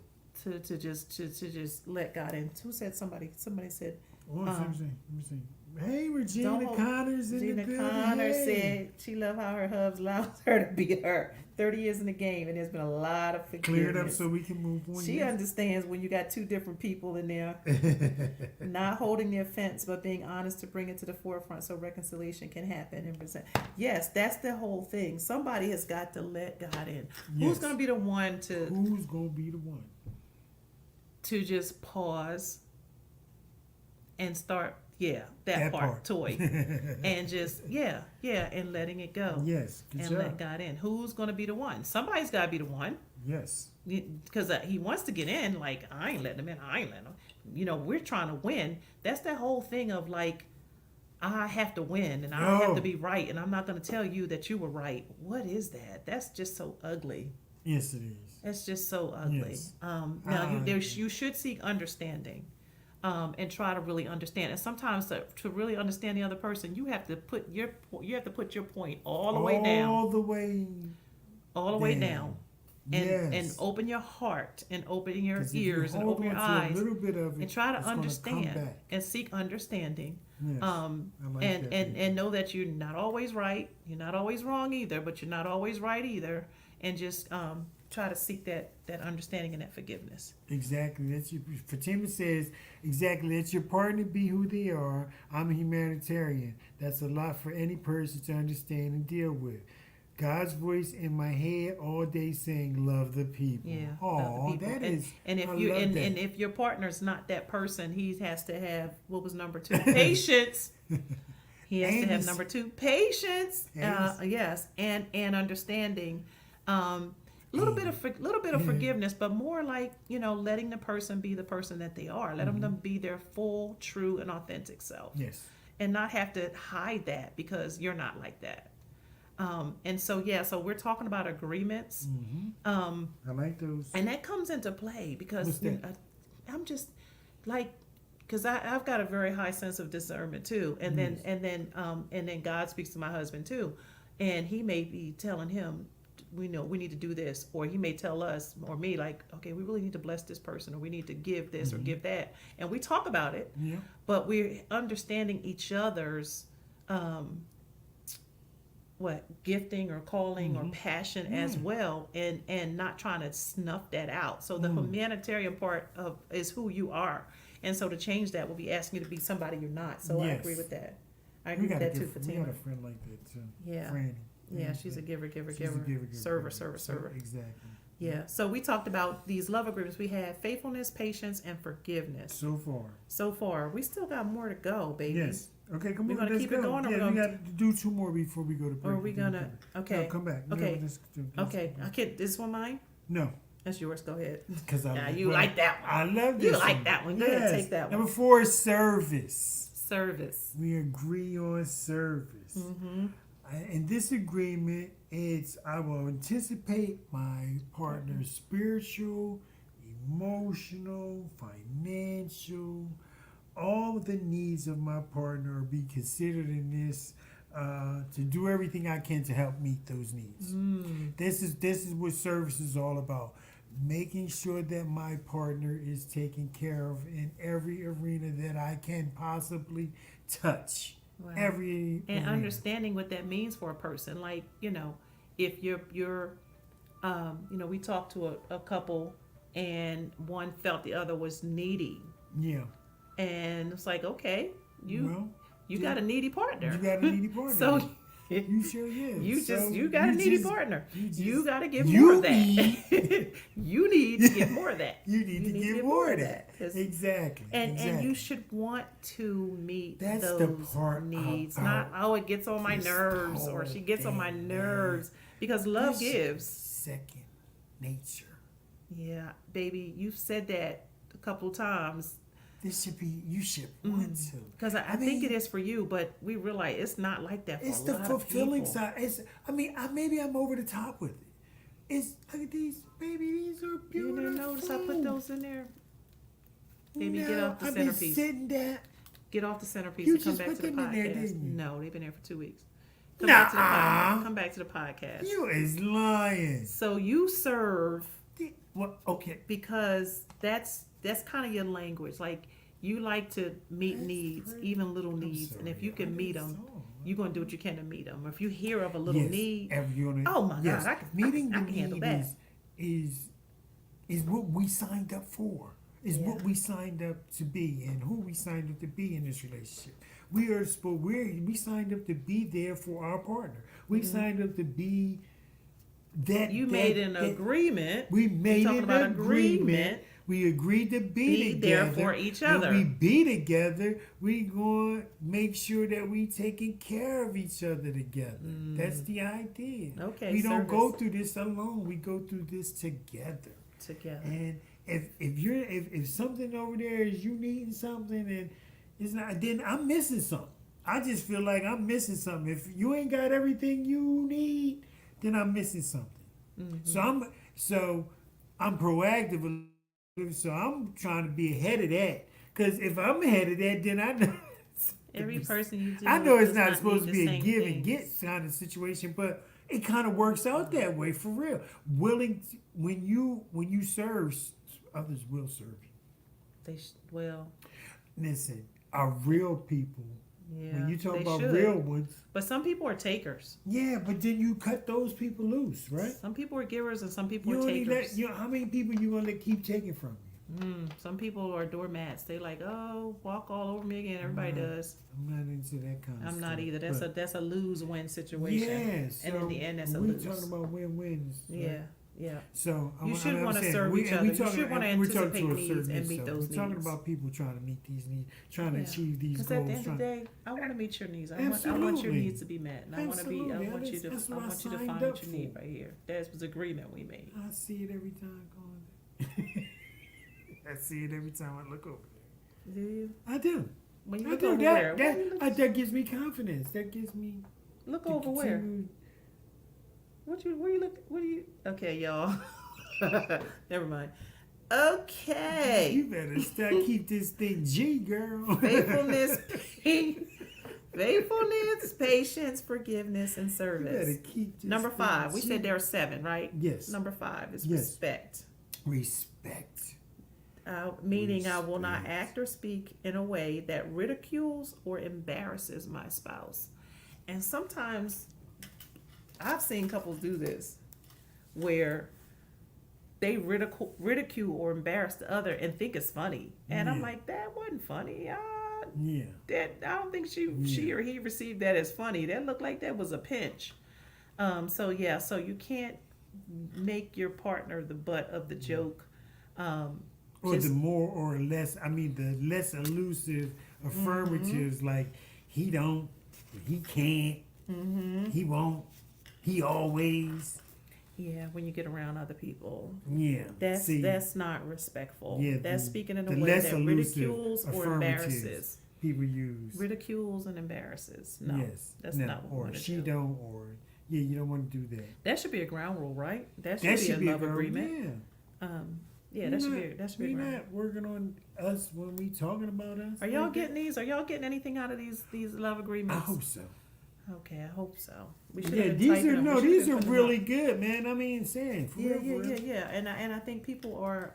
to just let God in? Who said somebody? Somebody said. Let me see. Hey, Regina Don't- Connors in the Gina building. Connor Hey. said she loved how her hubs allowed her to be her. 30 years in the game, and there's been a lot of forgiveness. Clear it up so we can move on. She understands when you got two different people in there, not holding the offense, but being honest to bring it to the forefront so reconciliation can happen and present. Yes, that's the whole thing. Somebody has got to let God in. Yes. Who's going to be the one Who's going to be the one? to just pause and start, that part, toy, and just, and letting it go. Yes, good And job. let God in. Who's going to be the one? Somebody's got to be the one. Yes. Because he wants to get in. Like, I ain't letting him in. I ain't letting him. We're trying to win. That's that whole thing of like, I have to win and I have to be right, and I'm not going to tell you that you were right. What is that? That's just so ugly. Yes, it is. It's just so ugly. Yes. Now, you should seek understanding. And try to really understand. And sometimes to really understand the other person, you have to put your point all the way down, all the way down, and open your heart and open your 'Cause if ears you and hold open your on to a eyes little bit of it, and try to it's gonna come understand back. and seek understanding. Yes, I like that. And know that you're not always right, you're not always wrong either, but you're not always right either, and just try to seek that understanding and that forgiveness. Exactly. That's Fatima says, exactly, let your partner be who they are. I'm a humanitarian. That's a lot for any person to understand and deal with. God's voice in my head all day saying, love the people. Yeah. Oh, love the people. that is. And if I you love that. and if your partner's not that person, he has to have, what was number 2? Patience. He has to have number 2, patience. Yes, and understanding. Little bit of forgiveness, but more like, letting the person be the person that they are. Let them be their full, true, and authentic self. Yes. And not have to hide that because you're not like that. And so we're talking about agreements. I like those. And that comes into play because What's that? I'm just like, because I've got a very high sense of discernment too. And then God speaks to my husband too, and he may be telling him, we need to do this, or he may tell us or me like, okay, we really need to bless this person, or we need to give this or give that, and we talk about it. Yeah. But we're understanding each other's gifting or calling or passion as well, and not trying to snuff that out. So the humanitarian part is who you are, and so to change that will be asking you to be somebody you're not. So I agree with that. I agree with that too, We Fatima. got a friend like that too. Yeah. Franny. Yeah, she's a giver. She's a giver. Server. Exactly. Yeah. So we talked about these love agreements. We had faithfulness, patience, and forgiveness. So far. We still got more to go, baby. Yes. Okay, come We're on. gonna Let's keep it go. going, or Yeah, we're we gonna- got to do 2 more before we go to break. Or are we gonna? Okay. No, come back. Okay. No, let's. Okay. This one mine? No, That's yours. Go ahead. because like that one. I love this. You like that one. Go ahead, take that one. Number 4 is service. Service. We agree on service. In this agreement, I will anticipate my partner's spiritual, emotional, financial, all the needs of my partner be considered in this, to do everything I can to help meet those needs. This is what service is all about. Making sure that my partner is taken care of in every arena that I can possibly touch. Wow. Every And arena. understanding what that means for a person. Like, if you're we talked to a couple and one felt the other was needy. Yeah. And it's like, okay, you got a needy partner. You got a needy partner. So you sure is. You got a needy partner. You got to give you more of that. need- You need to give more of that. You need to give more of that. 'Cause- Exactly. And you should want to meet That's those the part needs. about Not, it gets on my this nerves, or she gets on my whole thing, nerves. Because love This gives. second nature. Yeah, baby, you've said that a couple times. You should want to. Because I think it is for you, but we realize it's not like that for It's a the lot of fulfilling people. side. Maybe I'm over the top with it. Look at these, baby. These are You beautiful. didn't notice I put those in there? Baby, get No, off the I've been centerpiece. sitting there. Get off the centerpiece You and come just back put to the them in there, podcast. didn't you? No, they've been there for 2 weeks. Nuh-uh. Come back to the podcast. You is lying. So you serve Well, okay. because that's kind of your language. Like you like to meet That's needs, crazy. even little I'm needs, and if sorry. you can meet I them, saw. you're gonna do what you can to meet them. If you hear of a little Yes, need, oh my God, I can- meeting I the can handle need that. is what we signed up for. Is what Yeah. we signed up to be, and who we signed up to be in this relationship. We signed up to be there for our partner. We signed up to be that. you that- made an that- agreement. We made talking an about agreement. agreement. We agreed to Be there together. for each When other. we be together, we going to make sure that we taking care of each other together. That's the idea. Okay, We don't go service. through this alone. We go through this together. Together. And if something over there is you needing something and it's not, then I'm missing something. I just feel like I'm missing something. If you ain't got everything you need, then I'm missing something. So I'm proactive. So I'm trying to be ahead of that. Because if I'm ahead of that, then I know. Every person you do. I know it's does not supposed to need be the a same give and things. get kind of situation, but it kind of works out that way for real. When you serve, others will serve you. Well, Listen, our real people. yeah. When you talk they about should. real ones, But some people are takers. yeah, but then you cut those people loose, right? Some people are givers and some people You are only takers. how many people you gonna keep taking from you? Some people are doormats. They like, oh, walk all over me again. Everybody does. I'm not into that kind of I'm stuff. not either. but- that's a lose-win situation. Yeah, and in the end, that's a we're lose. talking about win-wins. right? Yeah, yeah. So You should I'm wanna saying, serve each and other. You talking- should wanna and we're talking anticipate to a needs certain and meet extent. those We're talking needs. about people trying to meet these needs, trying to Yeah. achieve these Because goals. at the end of the trying- day, I want to meet your needs. I want your Absolutely. needs to be met, and I want Absolutely. I want you to That's what I find signed what up you need for. right here. That was agreement we made. I see it every time going. I see it every time I look over there. Do you? I do. When you I look do. over where? That gives me confidence. That gives me. Look to over where? continue- Where you look? What do you? Okay, y'all. Never mind. Okay. You better keep this thing G, girl. Faithfulness, faithfulness, patience, forgiveness, and You better service. keep this Number thing 5. We G. said there are 7, right? Yes. Number 5 is Yes. respect. Respect. Meaning I will not Respect. act or speak in a way that ridicules or embarrasses my spouse. And sometimes I've seen couples do this where they ridicule or embarrass the other and think it's funny. And I'm Yeah. like, that wasn't funny. Yeah. I don't think she or he received that as funny. That looked like that was a pinch. So you can't make your partner the butt of the joke. Or Just- the more or less, the less elusive affirmatives like he don't, he can't, he won't, he always. Yeah, when you get around other people, Yeah. that's not respectful. Yeah, That's the- speaking in the a way less that elusive ridicules or affirmatives embarrasses. people use. Ridicules and embarrasses. No, Yes. that's no. not what we Or want to she do. don't, or yeah, you don't want to do that. That should be a ground rule, right? That That should be a love girl- agreement. Yeah. Yeah, that should be a We're ground rule. not working on us when we talking about us. Are y'all like that. getting these? Are y'all getting anything out of these love I agreements? hope so. Okay, I hope so. We should Yeah, have these typing are them. We no, should've these been are putting them really up. good, man. Saying for Yeah, real, yeah. And I think people are.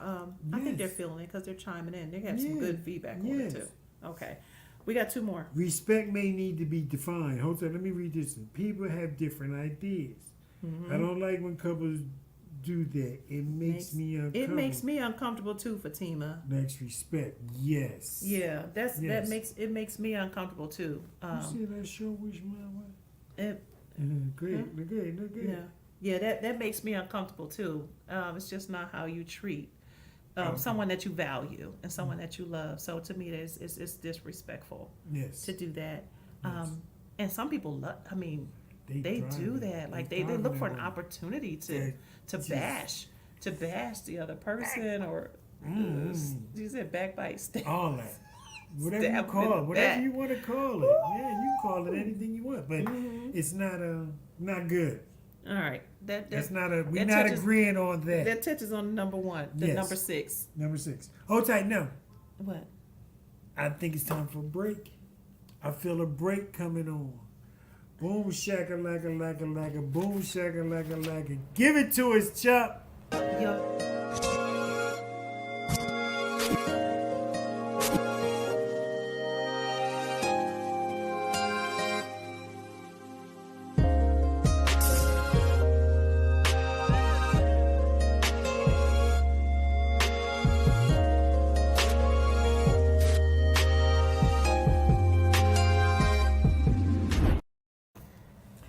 I think they're Yes. feeling it because they're chiming in. They have some Yeah. good feedback on it Yes. too. Okay, we got 2 more. Respect may need to be defined. Hold on, let me read this one. People have different ideas. Mm-hmm. I don't like when couples do that. It makes me uncomfortable. It makes me uncomfortable too, Fatima. Next, respect. Yes. Yeah, that Yes. makes me uncomfortable too. You see that show, Wish My Way? It, Great, look good, look good. yeah, that makes me uncomfortable too. It's just not how you treat Okay. someone that you value and someone that you love. So to me, it's disrespectful Yes. to do that. Yes. And some people love. I mean, they thrive do in- that. Like they thrive in look for that an way. opportunity Yeah, to bash the other person or you said backbite. All that. Whatever Stab you them call in it, the whatever back. you want to call it. Yeah, you call it anything you want, but it's not good. All right, We're that not touches- agreeing on that. that touches on number 1, Yes. number 6. Number 6. Hold tight now. What? I think it's time for a break. I feel a break coming on. Boom shaka laka laka laka. Boom shaka laka laka. Give it to us, Chuck. Yup.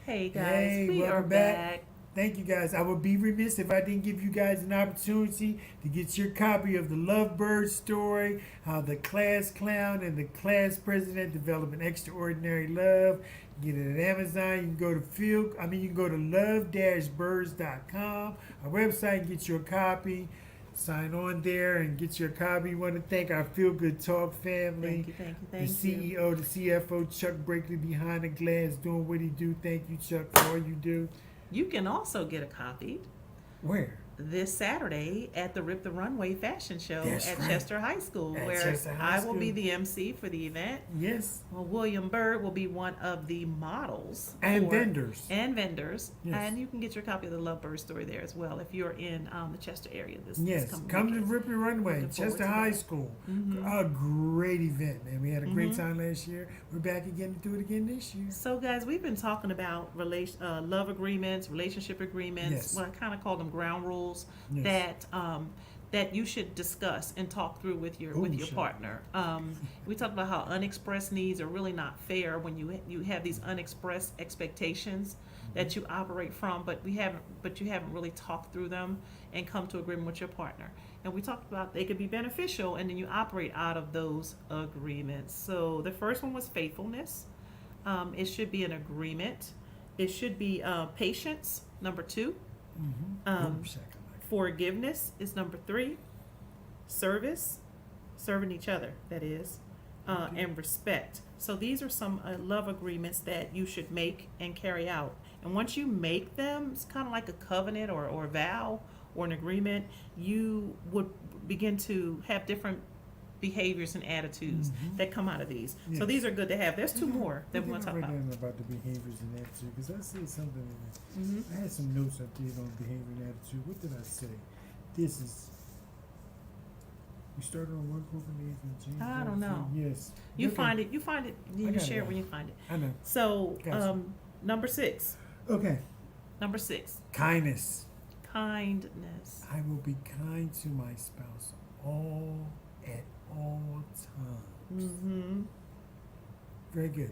Hey guys, Hey, we are welcome back. Thank you guys. I would be remiss if I didn't give you guys an opportunity to get your copy of the LoveByrds story, how the class clown and the class president develop an extraordinary love. Get it at Amazon. You can go to love-birds.com, our website, and get your copy. Sign on there and get your copy. We want to thank our Feel Good Talk family. Thank The you. CEO, the CFO, Chuck Brakely behind the glass doing what he do. Thank you, Chuck, for all you do. You can also get a copy Where? this Saturday at the Rip the Runway fashion show That's at right. Chester High School, At where Chester High I will be School. the MC for the event. Yes. Well, William Byrd will be one of the models And for- vendors. and vendors, Yes. and you can get your copy of the LoveByrds story there as well if you're in the Chester area. This Yes. coming Come to weekend. Rip Your Runway, Looking forward Chester to High that. School. Mhm. A great event, man. We had a great Mhm. time last year. We're back again to do it again this year. So, guys, we've been talking about love agreements, relationship agreements. Yes. Well, I kind of call them ground rules Yes. that you should discuss and talk through with your Ooh, your sure. partner. We talked about how unexpressed needs are really not fair when you have these unexpressed expectations that you operate from, but you haven't really talked through them and come to agreement with your partner. And we talked about they could be beneficial, and then you operate out of those agreements. So the first one was faithfulness. It should be an agreement. It should be patience, number 2. Boom, shakalaka. Forgiveness is number 3. Service, serving each other, that is, and respect. So these are some love agreements that you should make and carry out. And once you make them, it's kind of like a covenant or a vow or an agreement, you would begin to have different behaviors and attitudes that come out of these. So Yes. these are good to have. There's 2 more that we want to talk write about. down about the behaviors and attitude, because I said something in it. Mhm. I had some notes up there on behavior and attitude. What did I say? This is. We started on one group and changed. I don't know. Yes. You Okay. find it. You I can got share it. it when you find it. I know. So, Gotcha. number 6. Okay. Number 6. Kindness. Kindness. I will be kind to my spouse at all times. Mm-hmm. Very good.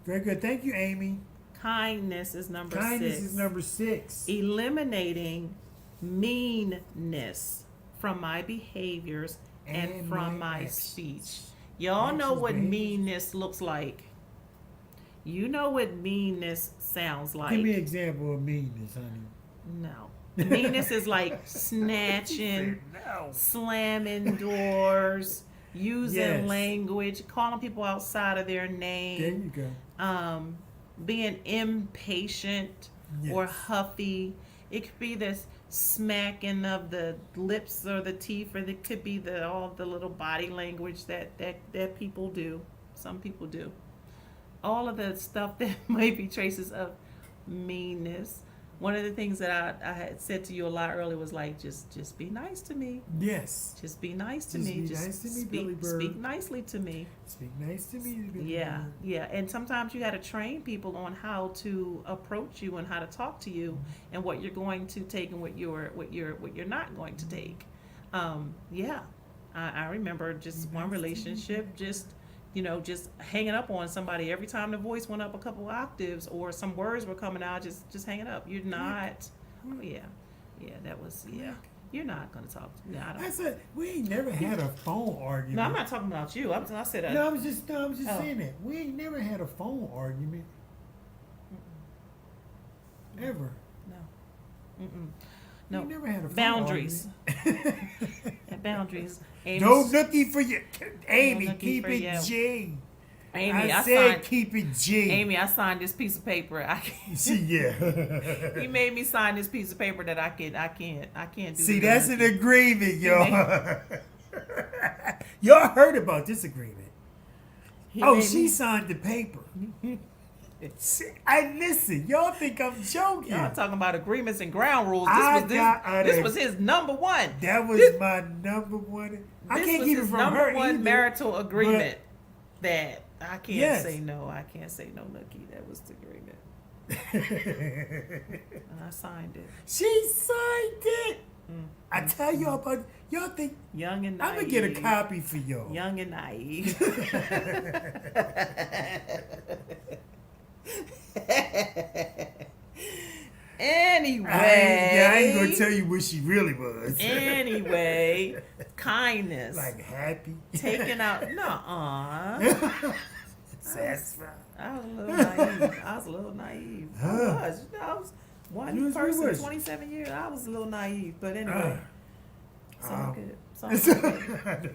Very good. Thank you, Amy. Kindness is number Kindness 6. is number 6. Eliminating meanness from my behaviors and from my actions. speech. Y'all know Actions, what behaviors. meanness looks like. You know what meanness sounds like. Give me an example of meanness, honey. No. Meanness is like snatching, No. slamming doors, using Yes. language, calling people outside of their There name, you go. being impatient or Yes. huffy. It could be this smacking of the lips or the teeth, or it could be all the little body language that people do. Some people do. All of the stuff that might be traces of meanness. One of the things that I had said to you a lot earlier was like, just be nice to me. Yes. Just be nice to Just me. be Just nice to me, Billy Bird. speak nicely to me. Speak nice to me. Billy Yeah, Bird. yeah. And sometimes you got to train people on how to approach you and how to talk to you, and what you're going to take and what you're not going to take. Yeah, I remember just Be one nice to me, relationship, just hanging up on somebody every time the voice went up a couple octaves or some words were coming out, just hanging up. You're not. Oh, yeah, that was You're not gonna talk to me. I I don't. said we ain't never had a phone argument. No, I'm not talking about you. I said. No, I was just Oh. saying that we ain't never had a phone argument ever. No. Mm-mm. We No. never had a phone Boundaries. argument. Boundaries. No nookie for you, Amy. nookie Keep for it you. G. Amy, I I said signed. keep it G. Amy, I signed this piece of paper. See, yeah. He made me sign this piece of paper that I can't do. See, the that's an nookie. agreement, y'all. Y'all heard about this agreement. He Oh, made she me- signed the paper. Listen, y'all think I'm joking. Y'all talking about agreements and ground rules. This was his number one. That was my number one. I can't keep it from number her one either, marital agreement that I can't Yes. say no. I can't say no, Nookie. That was the agreement. And I signed it. She signed it. I tell y'all about. Y'all think Young and I'm naive. gonna get a copy for y'all. Young and naive. Anyway, I ain't gonna tell you what she really was. Anyway, kindness. Like happy, Taking out. Nuh-uh. satisfied. I was a little naive. I was a little naive. I was. You know, I was one person, 27 years. I was a little naive. But anyway, it's all good. It's all good.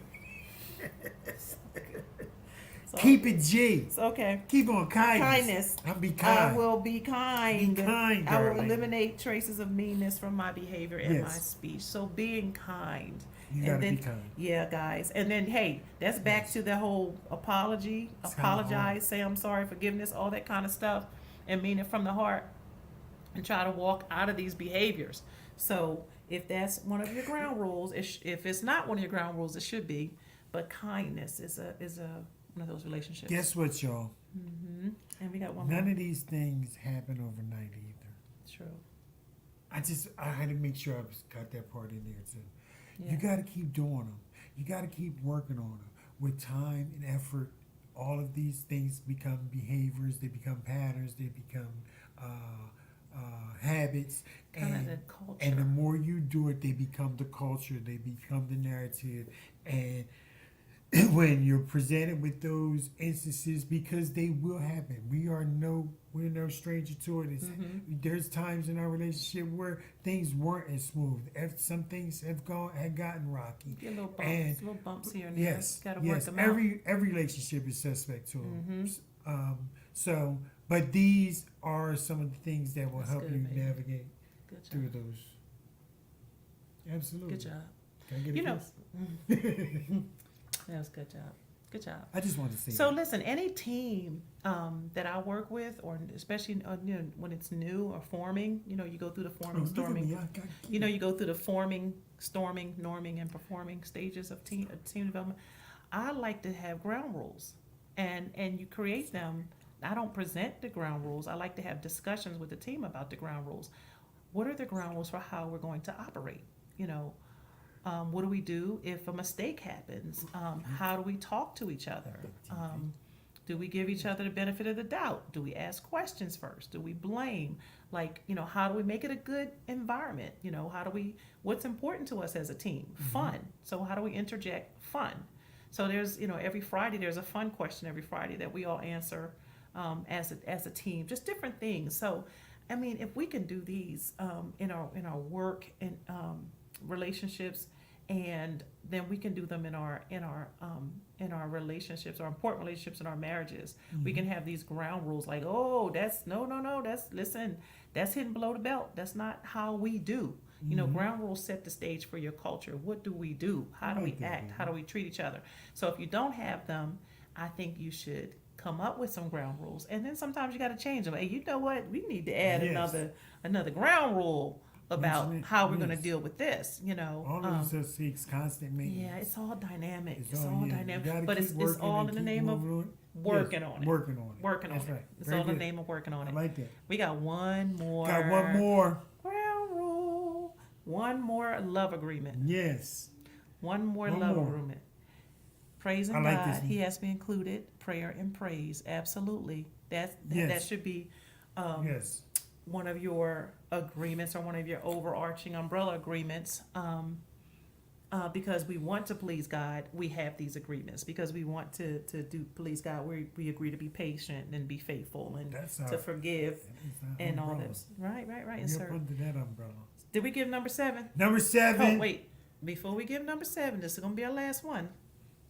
Keep it G. It's okay. Keep on kindness. Kindness. I'll be kind. I will be kind. Be kind, I will darling. eliminate traces of meanness from my behavior and my Yes. speech. So being kind. You And gotta then, be kind. Yeah, guys. And then, hey, that's back to the whole apology, It's kinda hard. apologize, say I'm sorry, forgiveness, all that kind of stuff, and mean it from the heart, and try to walk out of these behaviors. So if that's one of your ground rules, if it's not one of your ground rules, it should be. But kindness is a one of those relationships. Guess what, y'all? And we got one None more. of these things happen overnight either. True. I had to make sure I got that part in there too. Yeah. You got to keep doing them. You got to keep working on them. With time and effort, all of these things become behaviors. They become patterns. They become habits. Kind of the culture. And the more you do it, they become the culture. They become the narrative. And when you're presented with those instances, because they will happen, we're no stranger to it. There's times in our relationship where things weren't as smooth. Some things had gotten rocky. Get little bumps here and there. Yes, Gotta work yes. them out. Every relationship is suspect to them. But these are some of the things that will That's help good, you baby. navigate Good job. through those. Absolutely. Good job. Can I get a You know, kiss? that was good job. Good job. I just wanted to say So that. listen, any team that I work with, or especially when it's new or forming, you go through the forming, Look at storming. me, I got You go through the forming, storming, norming, and performing stages of team development. I like to have ground rules, and you create them. I don't present the ground rules. I like to have discussions with the team about the ground rules. What are the ground rules for how we're going to operate? What do we do if a mistake happens? How do we talk to each other? Do we give each other the benefit of the doubt? Do we ask questions first? Do we blame? How do we make it a good environment? What's important to us as a team? Fun. So how do we interject fun? So there's, every Friday, there's a fun question every Friday that we all answer as a team, just different things. So, I mean, if we can do these in our work and relationships, and then we can do them in our relationships, our important relationships in our marriages. We can have these ground rules like, oh, that's no, that's hitting below the belt. That's not how we do. Ground rules set the stage for your culture. What do we do? How do we act? How do we treat each other? So if you don't have them, I think you should come up with some ground rules, and then sometimes you got to change them. Hey, you know what? We need to add another ground rule about how we're going to deal with this. All of this seeks constant maintenance. Yeah, it's all dynamic. It's all- all yeah, you dynamic, gotta but keep it's working all and in the keep name of moving on. working Yes, on it. Working on it. Working on That's it. right. It's Very all in the good. name of working on I it. like that. We got one more. Got one more. ground rule. One more love agreement. Yes. One more One love more. agreement. Praising I like God. this one. He has to be included. Prayer and praise. Absolutely. That Yes. should be Yes. one of your agreements or one of your overarching umbrella agreements. Because we want to please God, we have these agreements. Because we want to please God, we agree to be patient and be faithful and That's to our- forgive It's and all umbrella. this. Right. We're Yes, sir. under that umbrella. Did we give number 7? Number 7. Oh, wait. Before we give number 7, this is going to be our last one.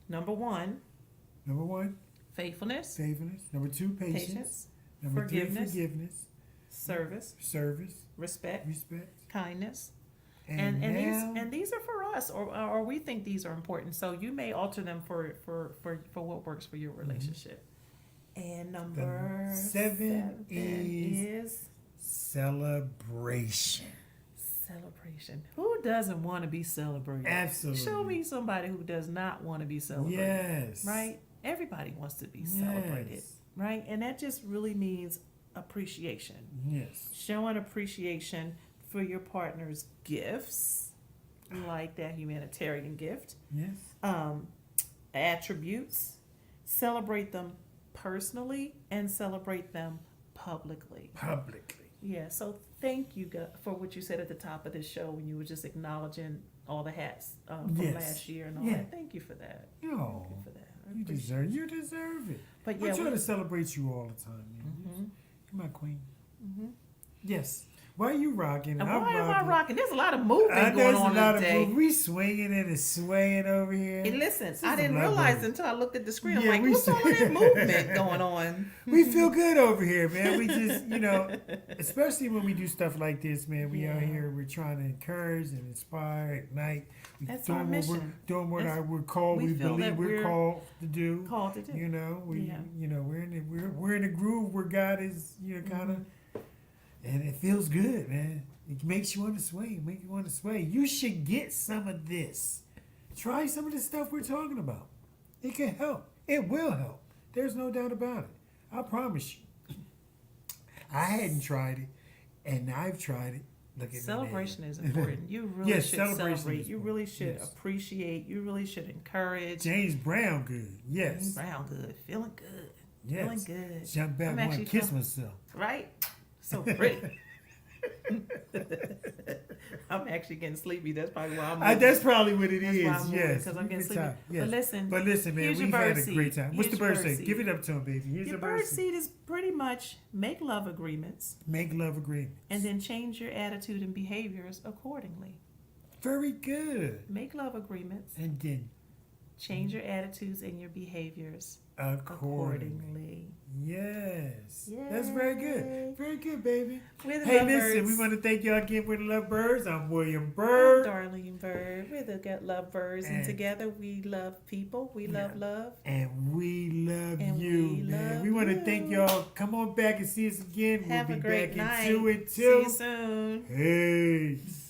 Number 1, Number 1, faithfulness, faithfulness. Number 2, patience. Number forgiveness, 3, forgiveness. service, Service, respect, respect. kindness. And now, These are for us, or we think these are important. So you may alter them for what works for your relationship. And number seven is celebration. celebration. Who doesn't want to be celebrated? Absolutely. Show me somebody who does not want to be celebrated. Yes. Right? Everybody wants to be celebrated. Yes. Right? And that just really means appreciation. Yes. Showing appreciation for your partner's gifts, like that humanitarian gift, Yes. attributes, celebrate them personally and celebrate them publicly. Yeah, so thank you for what you said at the top of this show when you were just acknowledging all the hats from Yes. last year and all Yeah. that. Thank you for that. No. Thank you for that. I You appreciate deserve it. But I yeah, try to celebrate you all the time, man. You're my queen. Yes. Why are you rocking? and I'm why am I rocking. rocking? There's a lot of movement going There's on a lot today. of we swinging and swaying over here. And listen, This I is didn't a realize Lovebird. until I looked at the screen. I'm Yeah, like, we what's all of that movement going on? We feel good over here, man. We just, especially when we do stuff like this, man. We out Yeah. here, we're trying to encourage and inspire, ignite. We That's our doing mission. doing what That's- we're called. we We feel believe that we're we're called to do. Called to do. Yeah. We're in the groove where God is, kind of, and it feels good, man. It makes you want to sway. You should get some of this. Try some of the stuff we're talking about. It can help. It will help. There's no doubt about it. I promise you. I hadn't tried it, and I've tried it. Look at Celebration me. is important. You really Yes, should celebration celebrate. is You important. really should Yes. appreciate. You really should encourage. James Brown, good. Yes. Brown good, feeling good, Yes. feeling good. Jump back, I'm want to actually kiss feel- myself. Right? So pretty. I'm actually getting sleepy. That's probably why I'm. That's probably what it That's is. why I'm moving, Yes. 'cause I'm You getting can sleepy. talk. Yes. But listen, man, here's your we've had bird a great seed. time. What's Here's the your bird bird say? seed. Give it up to him, baby. Here's Your the bird seed is pretty much make love agreements Make love agreements. and then change your attitude and behaviors accordingly. Very good. Make love agreements, And then change your attitudes and your behaviors accordingly. accordingly. Yes. That's very Yay. good. Very good, baby. We're the Hey, LoveByrds. listen, we want to thank y'all again for the LoveByrds. I'm William I'm Bird. Darlene Bird. We're the LoveByrds, and And- together we love people. We love love. And we love And you, we man. love We want to you. thank y'all. Come on back and see us again. Have we'll a be great back night. into it See too. you soon. Peace.